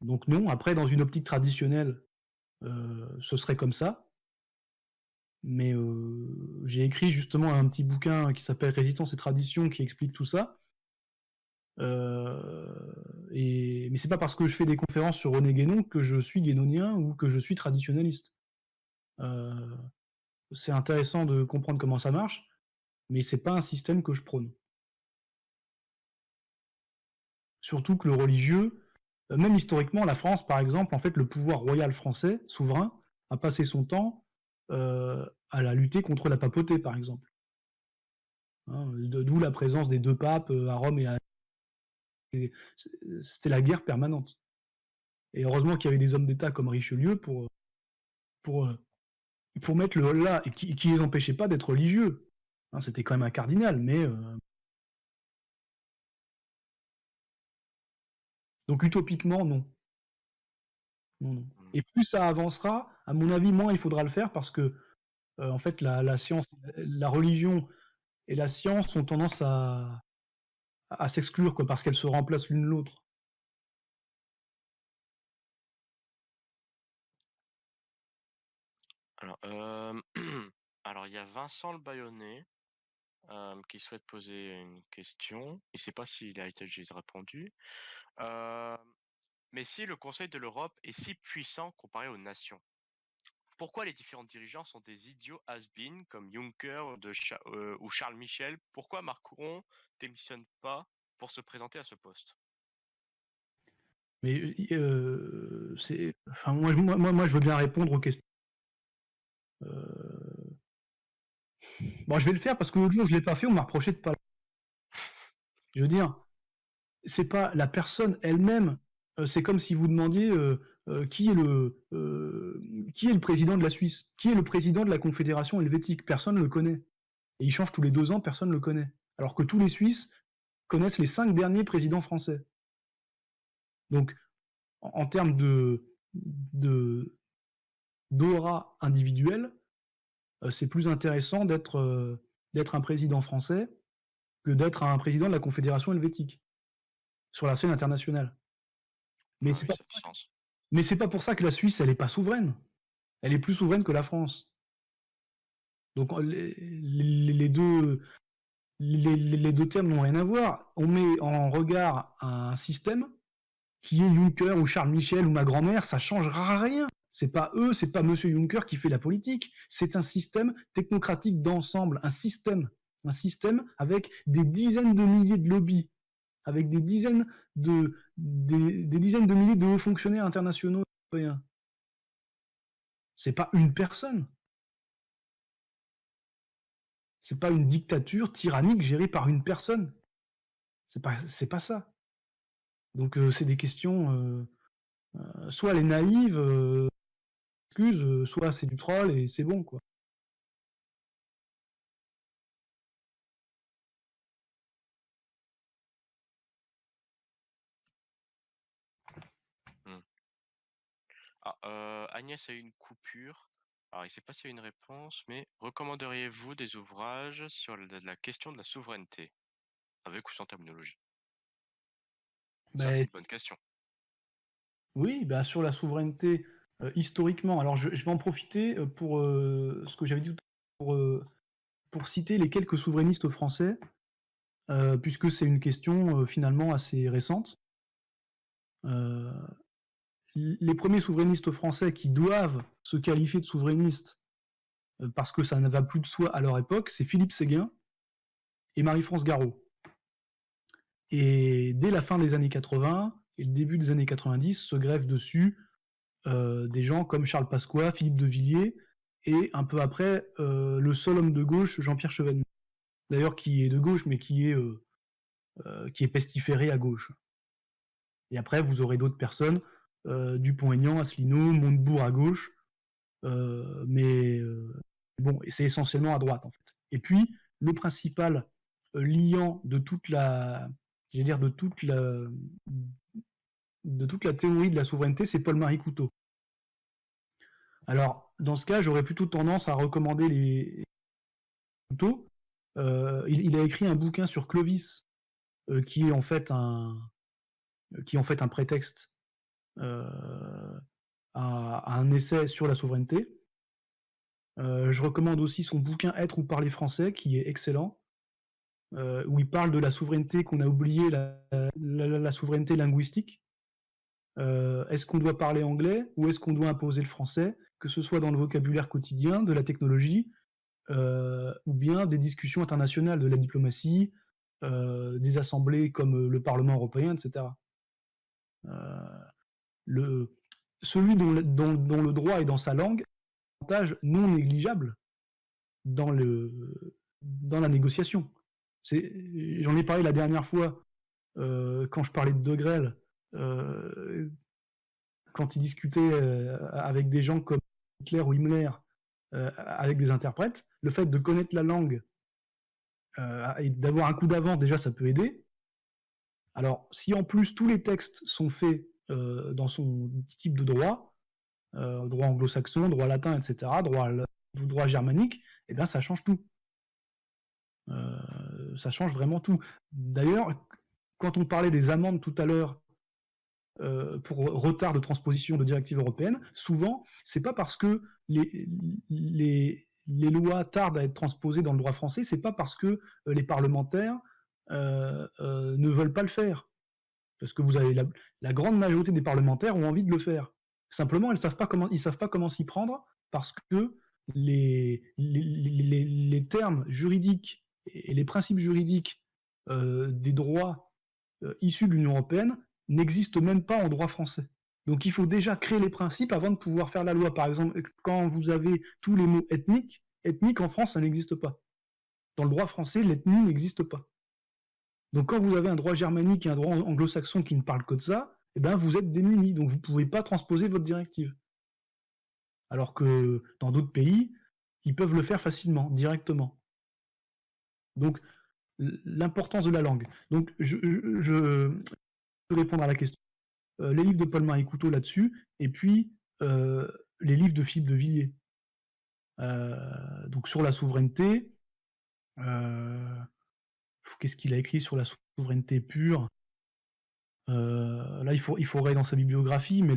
Donc non, après, dans une optique traditionnelle, ce serait comme ça. Mais j'ai écrit justement un petit bouquin qui s'appelle Résistance et tradition qui explique tout ça. Mais c'est pas parce que je fais des conférences sur René Guénon que je suis guénonien ou que je suis traditionnaliste. C'est intéressant de comprendre comment ça marche, mais c'est pas un système que je prône. Surtout que le religieux, même historiquement, la France, par exemple, en fait, le pouvoir royal français, souverain, a passé son temps à la lutter contre la papauté, par exemple. Hein, d'où la présence des deux papes à Rome et à. C'était la guerre permanente. Et heureusement qu'il y avait des hommes d'État comme Richelieu pour, pour mettre le là et qui les empêchait pas d'être religieux. Hein, c'était quand même un cardinal, mais. Donc utopiquement, non. Non, non. Et plus ça avancera, à mon avis, moins il faudra le faire parce que, en fait, la science, la religion et la science ont tendance à s'exclure, quoi, parce qu'elles se remplacent l'une l'autre. Alors, alors il y a Vincent le Baïonnet qui souhaite poser une question. Il ne sait pas s'il a été répondu. Mais si le Conseil de l'Europe est si puissant comparé aux nations, pourquoi les différents dirigeants sont des idiots has-been comme Juncker ou Charles Michel? Pourquoi Macron démissionne pas pour se présenter à ce poste? Mais enfin, moi, je veux bien répondre aux questions. Bon, je vais le faire parce que l'autre jour, je l'ai pas fait, on m'a reproché de pas. Je veux dire, c'est pas la personne elle-même. C'est comme si vous demandiez qui est le président de la Suisse, qui est le président de la Confédération helvétique. Personne ne le connaît. Et il change tous les 2 ans, personne ne le connaît. Alors que tous les Suisses connaissent les 5 derniers présidents français. Donc, en termes d'aura individuelle, c'est plus intéressant d'être un président français que d'être un président de la Confédération helvétique sur la scène internationale. Mais Oui, ça fait sens. c'est pas pour ça que la Suisse, elle est pas souveraine. Elle est plus souveraine que la France. Donc les deux termes n'ont rien à voir. On met en regard un système qui est Juncker ou Charles Michel ou ma grand-mère, ça changera rien. C'est pas eux, c'est pas Monsieur Juncker qui fait la politique. C'est un système technocratique d'ensemble, un système avec des dizaines de milliers de lobbies, avec des dizaines de milliers de hauts fonctionnaires internationaux européens. C'est pas une personne. C'est pas une dictature tyrannique gérée par une personne. C'est pas ça. Donc c'est des questions. Soit elle est naïve, excuse, soit c'est du troll et c'est bon quoi. Agnès a eu une coupure. Alors, il ne sait pas s'il y a une réponse, mais recommanderiez-vous des ouvrages sur la question de la souveraineté, avec ou sans terminologie? Ça, c'est Ben, une bonne question. oui, ben, sur la souveraineté, historiquement, alors je vais en profiter pour ce que j'avais dit tout à l'heure, pour citer les quelques souverainistes français, puisque c'est une question finalement assez récente. Les premiers souverainistes français qui doivent se qualifier de souverainistes parce que ça ne va plus de soi à leur époque, c'est Philippe Séguin et Marie-France Garot. Et dès la fin des années 80 et le début des années 90 se greffent dessus des gens comme Charles Pasqua, Philippe de Villiers et un peu après le seul homme de gauche, Jean-Pierre Chevènement. D'ailleurs qui est de gauche mais qui est pestiféré à gauche. Et après vous aurez d'autres personnes, Dupont-Aignan, Asselineau, Montebourg à gauche, mais bon, c'est essentiellement à droite en fait. Et puis le principal liant de toute la, j'allais dire de toute la théorie de la souveraineté, c'est Paul-Marie Couteau. Alors dans ce cas, j'aurais plutôt tendance à recommander les Couteau. Il a écrit un bouquin sur Clovis qui est en fait un prétexte à un essai sur la souveraineté. Je recommande aussi son bouquin Être ou parler français, qui est excellent, où il parle de la souveraineté qu'on a oublié, la souveraineté linguistique. Est-ce qu'on doit parler anglais ou est-ce qu'on doit imposer le français, que ce soit dans le vocabulaire quotidien, de la technologie, ou bien des discussions internationales, de la diplomatie, des assemblées comme le Parlement européen, etc. Celui dont le droit est dans sa langue, avantage non négligeable dans la négociation. J'en ai parlé la dernière fois quand je parlais de De Grelle, quand il discutait avec des gens comme Hitler ou Himmler, avec des interprètes, le fait de connaître la langue et d'avoir un coup d'avance, déjà, ça peut aider. Alors, si en plus tous les textes sont faits dans son type de droit, droit anglo-saxon, droit latin, etc., droit germanique, eh bien, ça change tout. Ça change vraiment tout. D'ailleurs, quand on parlait des amendes tout à l'heure pour retard de transposition de directives européennes, souvent, c'est pas parce que les lois tardent à être transposées dans le droit français, c'est pas parce que les parlementaires ne veulent pas le faire. Parce que vous avez la grande majorité des parlementaires ont envie de le faire. Simplement, ils savent pas comment s'y prendre parce que les termes juridiques et les principes juridiques des droits issus de l'Union européenne n'existe même pas en droit français. Donc il faut déjà créer les principes avant de pouvoir faire la loi. Par exemple, quand vous avez tous les mots ethniques en France, ça n'existe pas. Dans le droit français, l'ethnie n'existe pas. Donc quand vous avez un droit germanique et un droit anglo-saxon qui ne parlent que de ça, eh ben, vous êtes démunis, donc vous ne pouvez pas transposer votre directive. Alors que dans d'autres pays, ils peuvent le faire facilement, directement. Donc l'importance de la langue. Donc je peux répondre à la question. Les livres de Paul-Marie Couteau là-dessus, et puis les livres de Philippe de Villiers. Donc sur la souveraineté, qu'est-ce qu'il a écrit sur la souveraineté pure? Là, il faudrait dans sa bibliographie, mais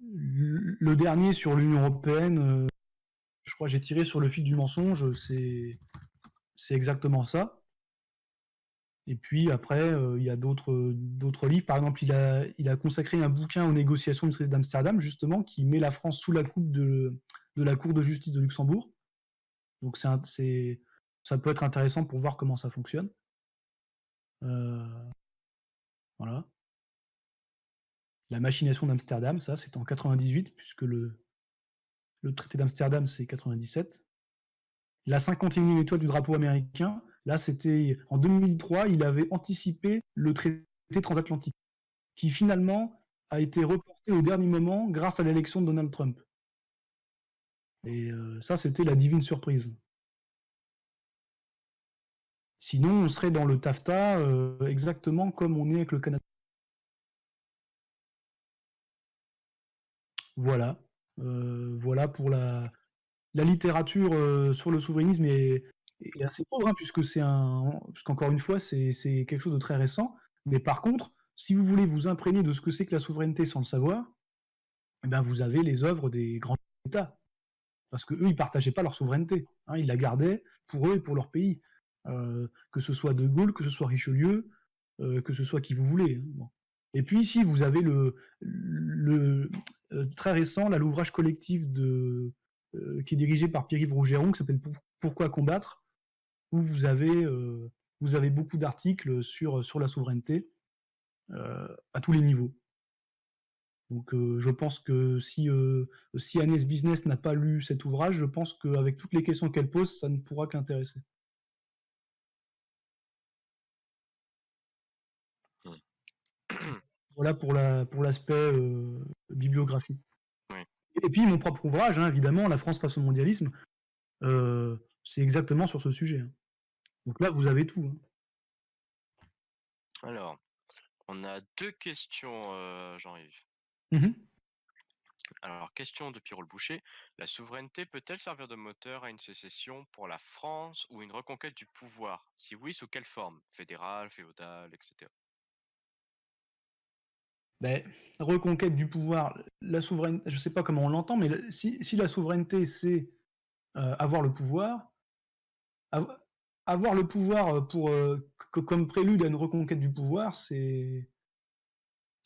le dernier sur l'Union européenne, je crois que j'ai tiré sur le fil du mensonge, c'est exactement ça. Et puis après, il y a d'autres livres. Par exemple, il a consacré un bouquin aux négociations du traité d'Amsterdam, justement, qui met la France sous la coupe de la Cour de justice de Luxembourg. Donc ça peut être intéressant pour voir comment ça fonctionne. Voilà. La machination d'Amsterdam, ça, c'était en 98, puisque le traité d'Amsterdam, c'est 97. La 51e étoile du drapeau américain, là, c'était en 2003, il avait anticipé le traité transatlantique, qui finalement a été reporté au dernier moment grâce à l'élection de Donald Trump. Et ça, c'était la divine surprise. Sinon, on serait dans le TAFTA exactement comme on est avec le Canada. Voilà. Voilà pour la littérature sur le souverainisme est assez pauvre, hein, puisqu'encore une fois, c'est quelque chose de très récent. Mais par contre, si vous voulez vous imprégner de ce que c'est que la souveraineté sans le savoir, eh ben vous avez les œuvres des grands États. Parce qu'eux, ils ne partageaient pas leur souveraineté. Hein, ils la gardaient pour eux et pour leur pays. Que ce soit De Gaulle, que ce soit Richelieu, que ce soit qui vous voulez. Hein. Bon. Et puis ici, vous avez très récent, là, l'ouvrage collectif qui est dirigé par Pierre-Yves Rougeron, qui s'appelle Pourquoi combattre, où vous avez beaucoup d'articles sur la souveraineté à tous les niveaux. Donc je pense que si Agnès Business n'a pas lu cet ouvrage, je pense qu'avec toutes les questions qu'elle pose, ça ne pourra que l'intéresser. Voilà pour l'aspect bibliographique. Oui. Et puis mon propre ouvrage, hein, évidemment, La France face au mondialisme, c'est exactement sur ce sujet. Hein. Donc là, vous avez tout. Hein. Alors, on a 2 questions, Jean-Yves. Mmh. Alors, question de Pierrot le Boucher. La souveraineté peut-elle servir de moteur à une sécession pour la France ou une reconquête du pouvoir? Si oui, sous quelle forme? Fédérale, féodale, etc. Ben, reconquête du pouvoir, la souveraineté, je ne sais pas comment on l'entend, mais si la souveraineté, c'est avoir le pouvoir, avoir le pouvoir comme prélude à une reconquête du pouvoir, c'est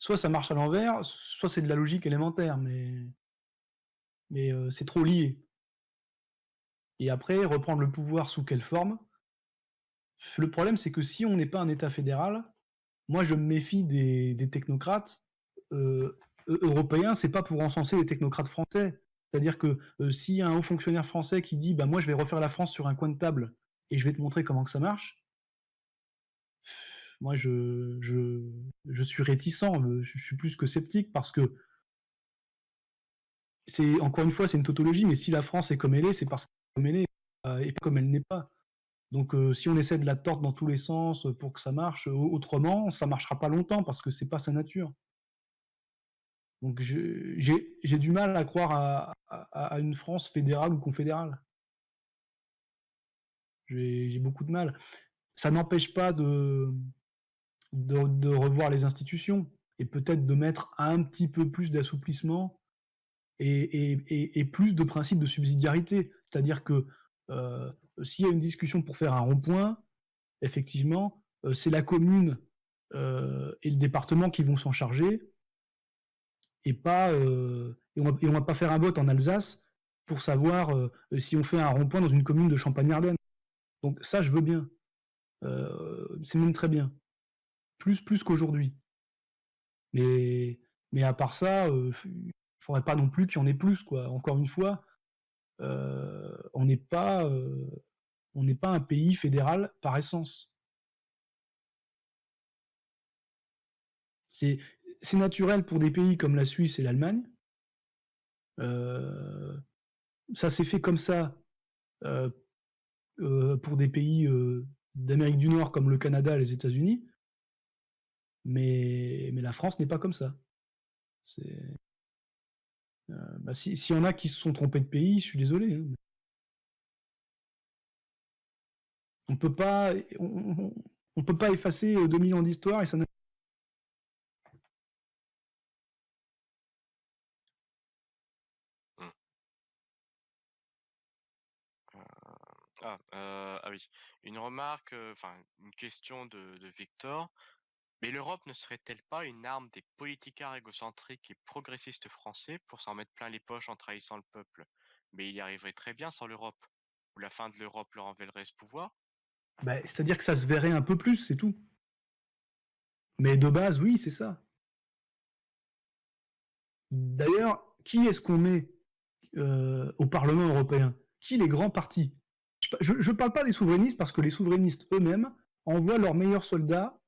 soit ça marche à l'envers, soit c'est de la logique élémentaire, mais c'est trop lié. Et après, reprendre le pouvoir sous quelle forme? Le problème, c'est que si on n'est pas un État fédéral, moi je me méfie des technocrates européens, c'est pas pour encenser les technocrates français. C'est-à-dire que s'il y a un haut fonctionnaire français qui dit bah moi je vais refaire la France sur un coin de table et je vais te montrer comment que ça marche, moi je suis réticent, je suis plus que sceptique parce que c'est encore une fois c'est une tautologie, mais si la France est comme elle est, c'est parce qu'elle est comme elle est et pas comme elle n'est pas. Donc si on essaie de la tordre dans tous les sens pour que ça marche autrement, ça marchera pas longtemps parce que c'est pas sa nature. Donc j'ai du mal à croire à une France fédérale ou confédérale. J'ai beaucoup de mal. Ça n'empêche pas de revoir les institutions et peut-être de mettre un petit peu plus d'assouplissement et plus de principe de subsidiarité. C'est-à-dire que s'il y a une discussion pour faire un rond-point, effectivement, c'est la commune et le département qui vont s'en charger et on va pas faire un vote en Alsace pour savoir si on fait un rond-point dans une commune de Champagne-Ardenne. Donc ça, je veux bien. C'est même très bien. Plus qu'aujourd'hui. Mais à part ça, il faudrait pas non plus qu'il y en ait plus, quoi. Encore une fois, on n'est pas un pays fédéral par essence. C'est naturel pour des pays comme la Suisse et l'Allemagne. Ça s'est fait comme ça pour des pays d'Amérique du Nord comme le Canada et les États-Unis, mais la France n'est pas comme ça. S'il y en a qui se sont trompés de pays, je suis désolé. Hein. On peut pas effacer 2000 ans d'histoire et ça n'a... Ah oui, une remarque, enfin une question de Victor. Mais l'Europe ne serait-elle pas une arme des politicards égocentriques et progressistes français pour s'en mettre plein les poches en trahissant le peuple? Mais il y arriverait très bien sans l'Europe. Ou la fin de l'Europe leur enlèverait ce pouvoir? C'est-à-dire que ça se verrait un peu plus, c'est tout. Mais de base, oui, c'est ça. D'ailleurs, qui est-ce qu'on met au Parlement européen? Qui les grands partis? Je ne parle pas des souverainistes parce que les souverainistes eux-mêmes envoient leurs meilleurs soldats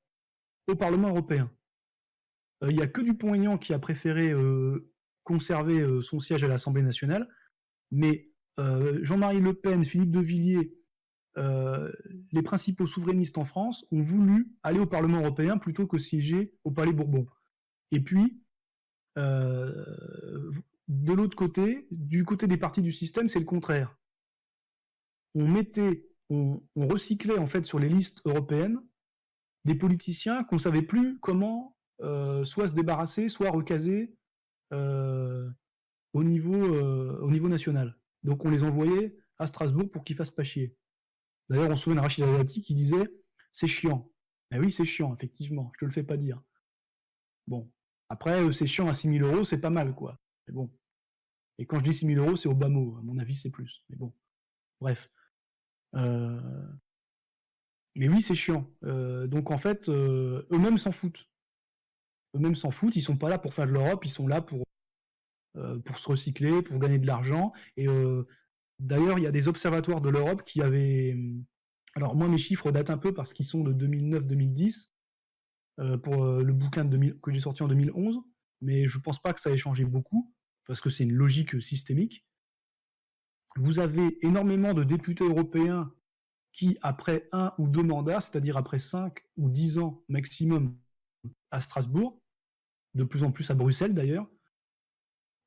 au Parlement européen. Il n'y a que Dupont-Aignan qui a préféré conserver son siège à l'Assemblée nationale, mais Jean-Marie Le Pen, Philippe de Villiers, les principaux souverainistes en France ont voulu aller au Parlement européen plutôt que siéger au Palais Bourbon. Et puis, de l'autre côté, du côté des partis du système, c'est le contraire. On recyclait en fait sur les listes européennes des politiciens qu'on ne savait plus comment soit se débarrasser, soit recaser au niveau national. Donc on les envoyait à Strasbourg pour qu'ils fassent pas chier. D'ailleurs, on se souvient de Rachida Dati qui disait « c'est chiant ». Eh oui, c'est chiant, effectivement, je te le fais pas dire. Bon, après, c'est chiant à 6 000 €, c'est pas mal, quoi. Mais bon. Et quand je dis 6 000 €, c'est au bas mot, à mon avis, c'est plus. Mais bon, bref. Mais oui, c'est chiant. Donc en fait, eux-mêmes s'en foutent. Eux-mêmes s'en foutent, ils sont pas là pour faire de l'Europe, ils sont là pour se recycler, pour gagner de l'argent. Et d'ailleurs, il y a des observatoires de l'Europe qui avaient... Alors moi, mes chiffres datent un peu parce qu'ils sont de 2009-2010, pour le bouquin que j'ai sorti en 2011, mais je pense pas que ça ait changé beaucoup, parce que c'est une logique systémique. Vous avez énormément de députés européens qui, après 1 ou 2 mandats, c'est-à-dire après 5 ou 10 ans maximum à Strasbourg, de plus en plus à Bruxelles d'ailleurs,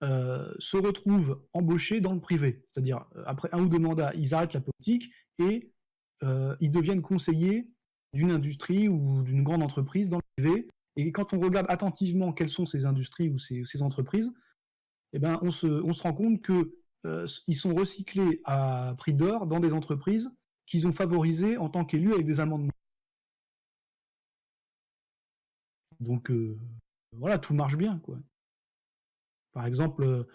se retrouvent embauchés dans le privé. C'est-à-dire, après 1 ou 2 mandats, ils arrêtent la politique et ils deviennent conseillers d'une industrie ou d'une grande entreprise dans le privé. Et quand on regarde attentivement quelles sont ces industries ou ces entreprises, eh ben, on se rend compte qu'ils sont recyclés à prix d'or dans des entreprises qu'ils ont favorisées en tant qu'élus avec des amendements. Donc voilà, tout marche bien, quoi. Par exemple,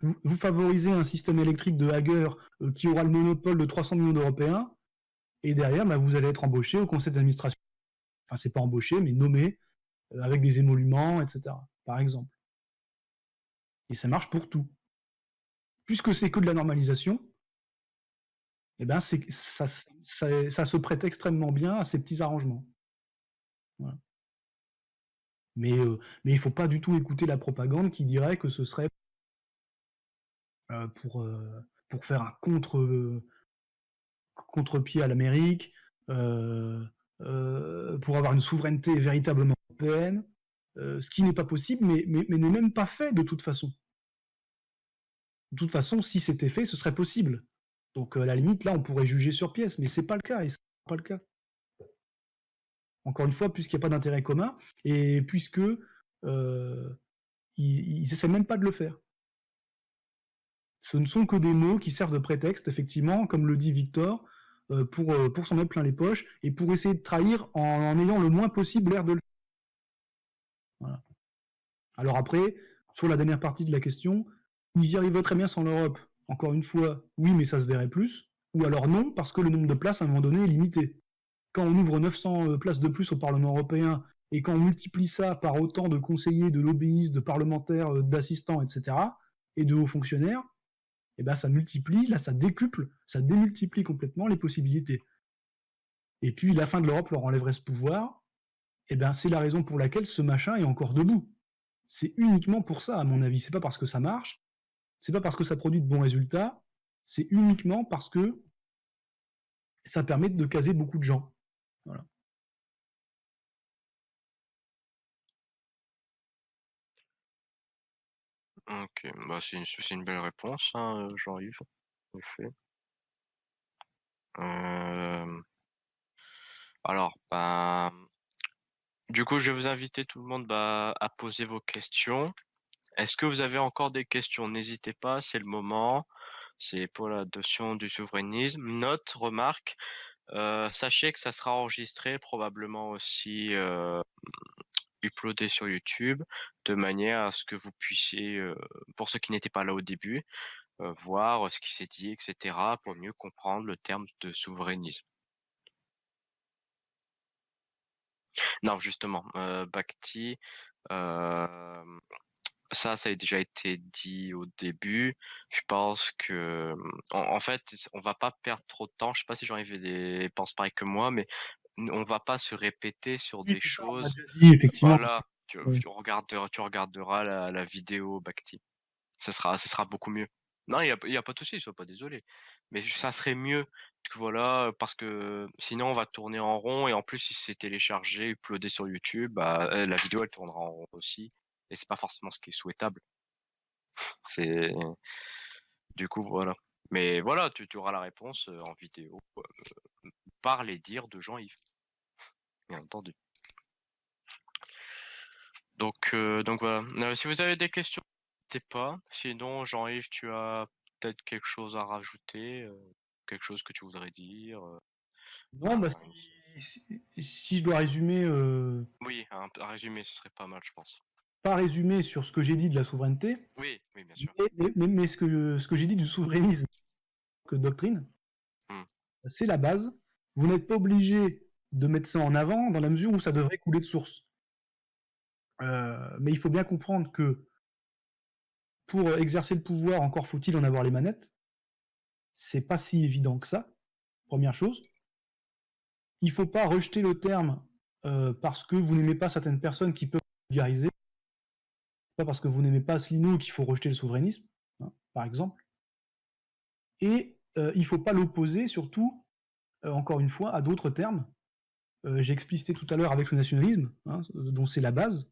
vous favorisez un système électrique de Hager qui aura le monopole de 300 millions d'Européens, et derrière, vous allez être embauché au conseil d'administration. Enfin, c'est pas embauché, mais nommé avec des émoluments, etc. Par exemple. Et ça marche pour tout. Puisque c'est que de la normalisation, eh ben ça se prête extrêmement bien à ces petits arrangements. Voilà. Mais il ne faut pas du tout écouter la propagande qui dirait que ce serait pour faire un contre-pied à l'Amérique, pour avoir une souveraineté véritablement européenne, ce qui n'est pas possible, mais n'est même pas fait de toute façon. De toute façon, si c'était fait, ce serait possible. Donc à la limite, là, on pourrait juger sur pièce, mais c'est pas le cas, et c'est pas le cas. Encore une fois, puisqu'il n'y a pas d'intérêt commun, et puisque ils essaient même pas de le faire. Ce ne sont que des mots qui servent de prétexte, effectivement, comme le dit Victor, pour s'en mettre plein les poches, et pour essayer de trahir en ayant le moins possible l'air de le faire. Voilà. Alors après, sur la dernière partie de la question, ils y arriveraient très bien sans l'Europe. Encore une fois, oui, mais ça se verrait plus. Ou alors non, parce que le nombre de places, à un moment donné, est limité. Quand on ouvre 900 places de plus au Parlement européen Et quand on multiplie ça par autant de conseillers, de lobbyistes, de parlementaires, d'assistants, etc., et de hauts fonctionnaires, et ben ça multiplie, là ça décuple, ça démultiplie complètement les possibilités. Et puis la fin de l'Europe leur enlèverait ce pouvoir, et ben c'est la raison pour laquelle ce machin est encore debout. C'est uniquement pour ça, à mon avis. C'est pas parce que ça marche, c'est pas parce que ça produit de bons résultats, c'est uniquement parce que ça permet de caser beaucoup de gens. Voilà. Ok, bah c'est une belle réponse, hein, Jean-Yves, en effet. Alors, ben, du coup, je vais vous inviter tout le monde à poser vos questions. Est-ce que vous avez encore des questions? N'hésitez pas, c'est le moment. C'est pour la notion du souverainisme. Note, remarque, sachez que ça sera enregistré, probablement aussi uploadé sur YouTube, de manière à ce que vous puissiez, pour ceux qui n'étaient pas là au début, voir ce qui s'est dit, etc., pour mieux comprendre le terme de souverainisme. Non, justement, Bhakti, ça a déjà été dit au début. Je pense que, en fait, on va pas perdre trop de temps. Je sais pas si Jean-Yves pense pareil que moi, mais on va pas se répéter sur Oui, des c'est ça, on a choses. déjà dit, effectivement. Voilà, Ouais. tu regarderas la vidéo, Bhakti. Ça sera beaucoup mieux. Non, il y a pas de souci, sois pas désolé. Mais ça serait mieux que voilà, parce que sinon on va tourner en rond et en plus si c'est téléchargé, uploadé sur YouTube, bah, la vidéo elle tournera en rond aussi et c'est pas forcément ce qui est souhaitable. C'est du coup voilà. Mais voilà, tu auras la réponse en vidéo par les dires de Jean-Yves, bien entendu. Donc voilà. Si vous avez des questions, n'hésitez pas. Sinon, Jean-Yves, tu as peut-être quelque chose à rajouter, quelque chose que tu voudrais dire. Non, bah, si je dois résumer, Oui, un résumé, ce serait pas mal, je pense. pas résumer sur ce que j'ai dit de la souveraineté, Oui, oui, bien sûr. mais ce que j'ai dit du souverainisme que doctrine, c'est la base. Vous n'êtes pas obligé de mettre ça en avant dans la mesure où ça devrait couler de source. Mais il faut bien comprendre que pour exercer le pouvoir, encore faut-il en avoir les manettes. C'est pas si évident que ça, première chose. Il faut pas rejeter le terme parce que vous n'aimez pas certaines personnes qui peuvent vulgariser. Pas parce que vous n'aimez pas Asselineau qu'il faut rejeter le souverainisme, hein, par exemple. Et il ne faut pas l'opposer, surtout, encore une fois, à d'autres termes. J'ai explicité tout à l'heure avec le nationalisme, hein, dont c'est la base,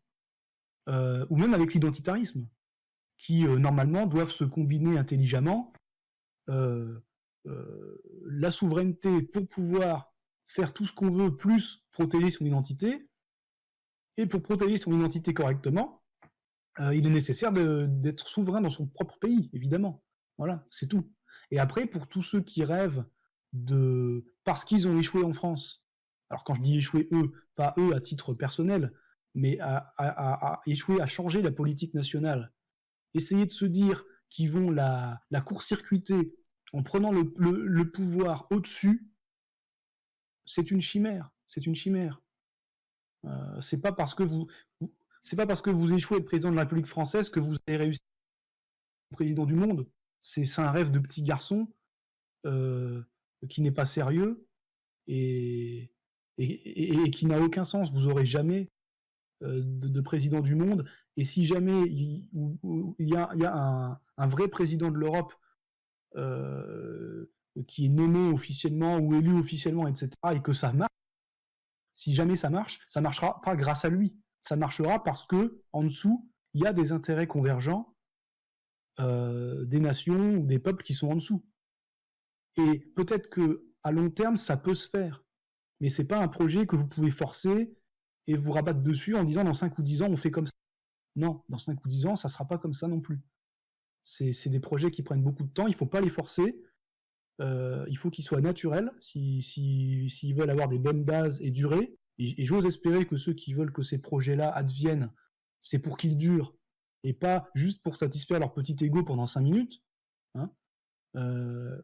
ou même avec l'identitarisme, qui normalement doivent se combiner intelligemment. La souveraineté pour pouvoir faire tout ce qu'on veut, plus protéger son identité. Et pour protéger son identité correctement, il est nécessaire d'être souverain dans son propre pays, évidemment. Voilà, c'est tout. Et après, pour tous ceux qui rêvent de... Parce qu'ils ont échoué en France, alors quand je dis échouer eux, pas eux à titre personnel, mais à échouer à changer la politique nationale, essayer de se dire qu'ils vont la court-circuiter en prenant le pouvoir au-dessus, c'est une chimère. C'est une chimère. C'est pas parce que c'est pas parce que vous échouez à être président de la République française que vous avez réussi à être président du monde. C'est un rêve de petit garçon qui n'est pas sérieux et qui n'a aucun sens. Vous aurez jamais de président du monde. Et si jamais il y a un vrai président de l'Europe qui est nommé officiellement ou élu officiellement, etc., et que ça marche, si jamais ça marchera pas grâce à lui. Ça marchera parce que en dessous, il y a des intérêts convergents des nations ou des peuples qui sont en dessous. Et peut-être que à long terme, ça peut se faire, mais c'est pas un projet que vous pouvez forcer et vous rabattre dessus en disant dans 5 ou 10 ans on fait comme ça. Non, dans 5 ou 10 ans, ça sera pas comme ça non plus. C'est des projets qui prennent beaucoup de temps, il faut pas les forcer. Il faut qu'ils soient naturels s'ils veulent avoir des bonnes bases et durer. Et j'ose espérer que ceux qui veulent que ces projets-là adviennent, c'est pour qu'ils durent et pas juste pour satisfaire leur petit ego pendant 5 minutes, hein,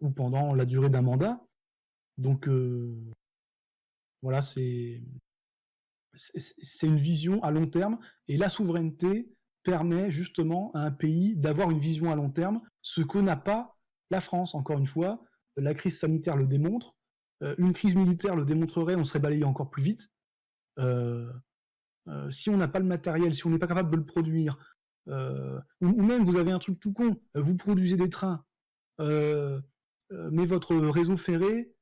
ou pendant la durée d'un mandat. Donc voilà, c'est C'est une vision à long terme, et la souveraineté permet justement à un pays d'avoir une vision à long terme, ce que n'a pas la France. Encore une fois, la crise sanitaire le démontre, une crise militaire le démontrerait, on serait balayé encore plus vite. Si on n'a pas le matériel, si on n'est pas capable de le produire, ou même vous avez un truc tout con, vous produisez des trains, mais votre réseau ferré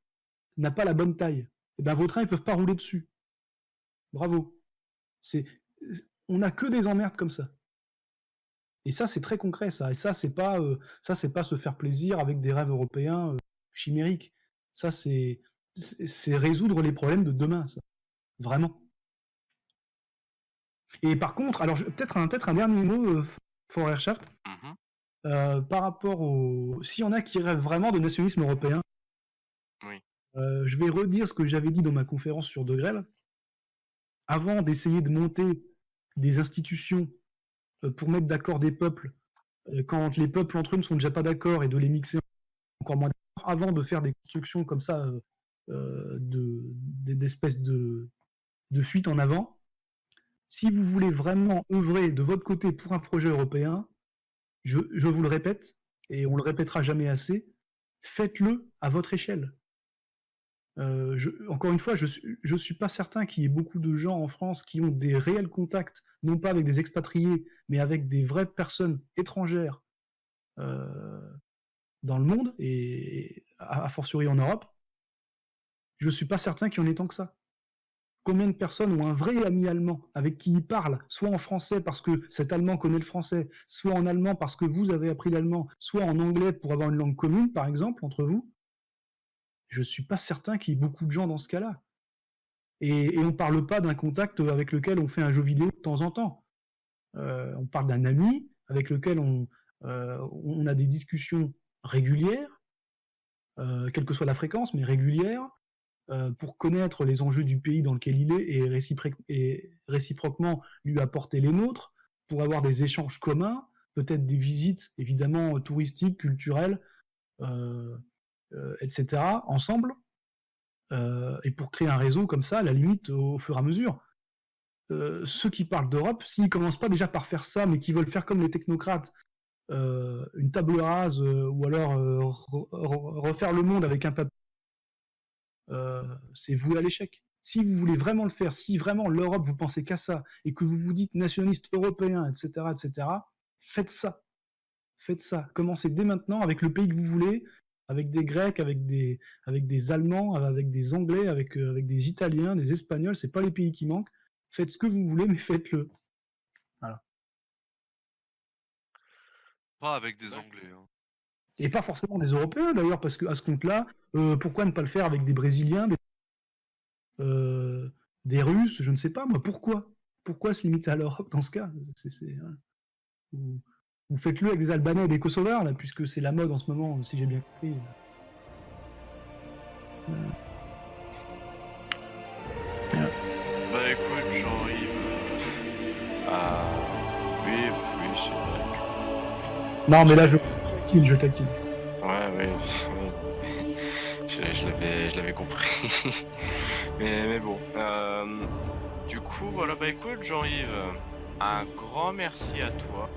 n'a pas la bonne taille, et ben vos trains ne peuvent pas rouler dessus. Bravo. On n'a que des emmerdes comme ça. Et ça, c'est très concret, ça. Et ça, c'est pas se faire plaisir avec des rêves européens chimériques. Ça, c'est résoudre les problèmes de demain, ça. Vraiment. Et par contre, alors peut-être un dernier mot, Forershaft, par rapport s'il y en a qui rêvent vraiment de nationalisme européen. Oui. Je vais redire ce que j'avais dit dans ma conférence sur De Grelle. Avant d'essayer de monter des institutions pour mettre d'accord des peuples, quand les peuples entre eux ne sont déjà pas d'accord, et de les mixer encore moins d'accord, avant de faire des constructions comme ça, d'espèces de fuite en avant, si vous voulez vraiment œuvrer de votre côté pour un projet européen, je vous le répète, et on le répétera jamais assez, faites-le à votre échelle. Encore une fois, je suis pas certain qu'il y ait beaucoup de gens en France qui ont des réels contacts, non pas avec des expatriés, mais avec des vraies personnes étrangères dans le monde, et a fortiori en Europe. Je suis pas certain qu'il y en ait tant que ça. Combien de personnes ont un vrai ami allemand avec qui ils parlent, soit en français parce que cet allemand connaît le français, soit en allemand parce que vous avez appris l'allemand, soit en anglais pour avoir une langue commune, par exemple, entre vous? Je suis pas certain qu'il y ait beaucoup de gens dans ce cas-là. Et on parle pas d'un contact avec lequel on fait un jeu vidéo de temps en temps. On parle d'un ami avec lequel on a des discussions régulières, quelle que soit la fréquence, mais régulières, pour connaître les enjeux du pays dans lequel il est, et réciproquement lui apporter les nôtres, pour avoir des échanges communs, peut-être des visites évidemment touristiques, culturelles, etc., ensemble, et pour créer un réseau comme ça, à la limite, au fur et à mesure. Ceux qui parlent d'Europe, s'ils commencent pas déjà par faire ça, mais qui veulent faire comme les technocrates, une table rase, ou alors refaire le monde avec un papier, c'est voué à l'échec. Si vous voulez vraiment le faire, si vraiment l'Europe, vous pensez qu'à ça, et que vous vous dites nationaliste européen, etc., faites ça. Faites ça. Commencez dès maintenant avec le pays que vous voulez, avec des Grecs, avec des Allemands, avec des Anglais, avec des Italiens, des Espagnols, c'est pas les pays qui manquent. Faites ce que vous voulez, mais faites-le. Voilà. Pas avec des Anglais. Hein. Et pas forcément des Européens d'ailleurs, parce qu'à ce compte-là, pourquoi ne pas le faire avec des Brésiliens, des Russes, je ne sais pas moi, pourquoi se limiter à l'Europe dans ce cas? Vous faites-le avec des Albanais et des Kosovars, là, puisque c'est la mode en ce moment, si j'ai bien compris. Bah écoute, Jean-Yves. Oui, c'est vrai que. Non, mais là, je taquine. Ouais. Je l'avais compris. mais bon. Du coup, voilà, bah écoute, Jean-Yves, un grand merci à toi.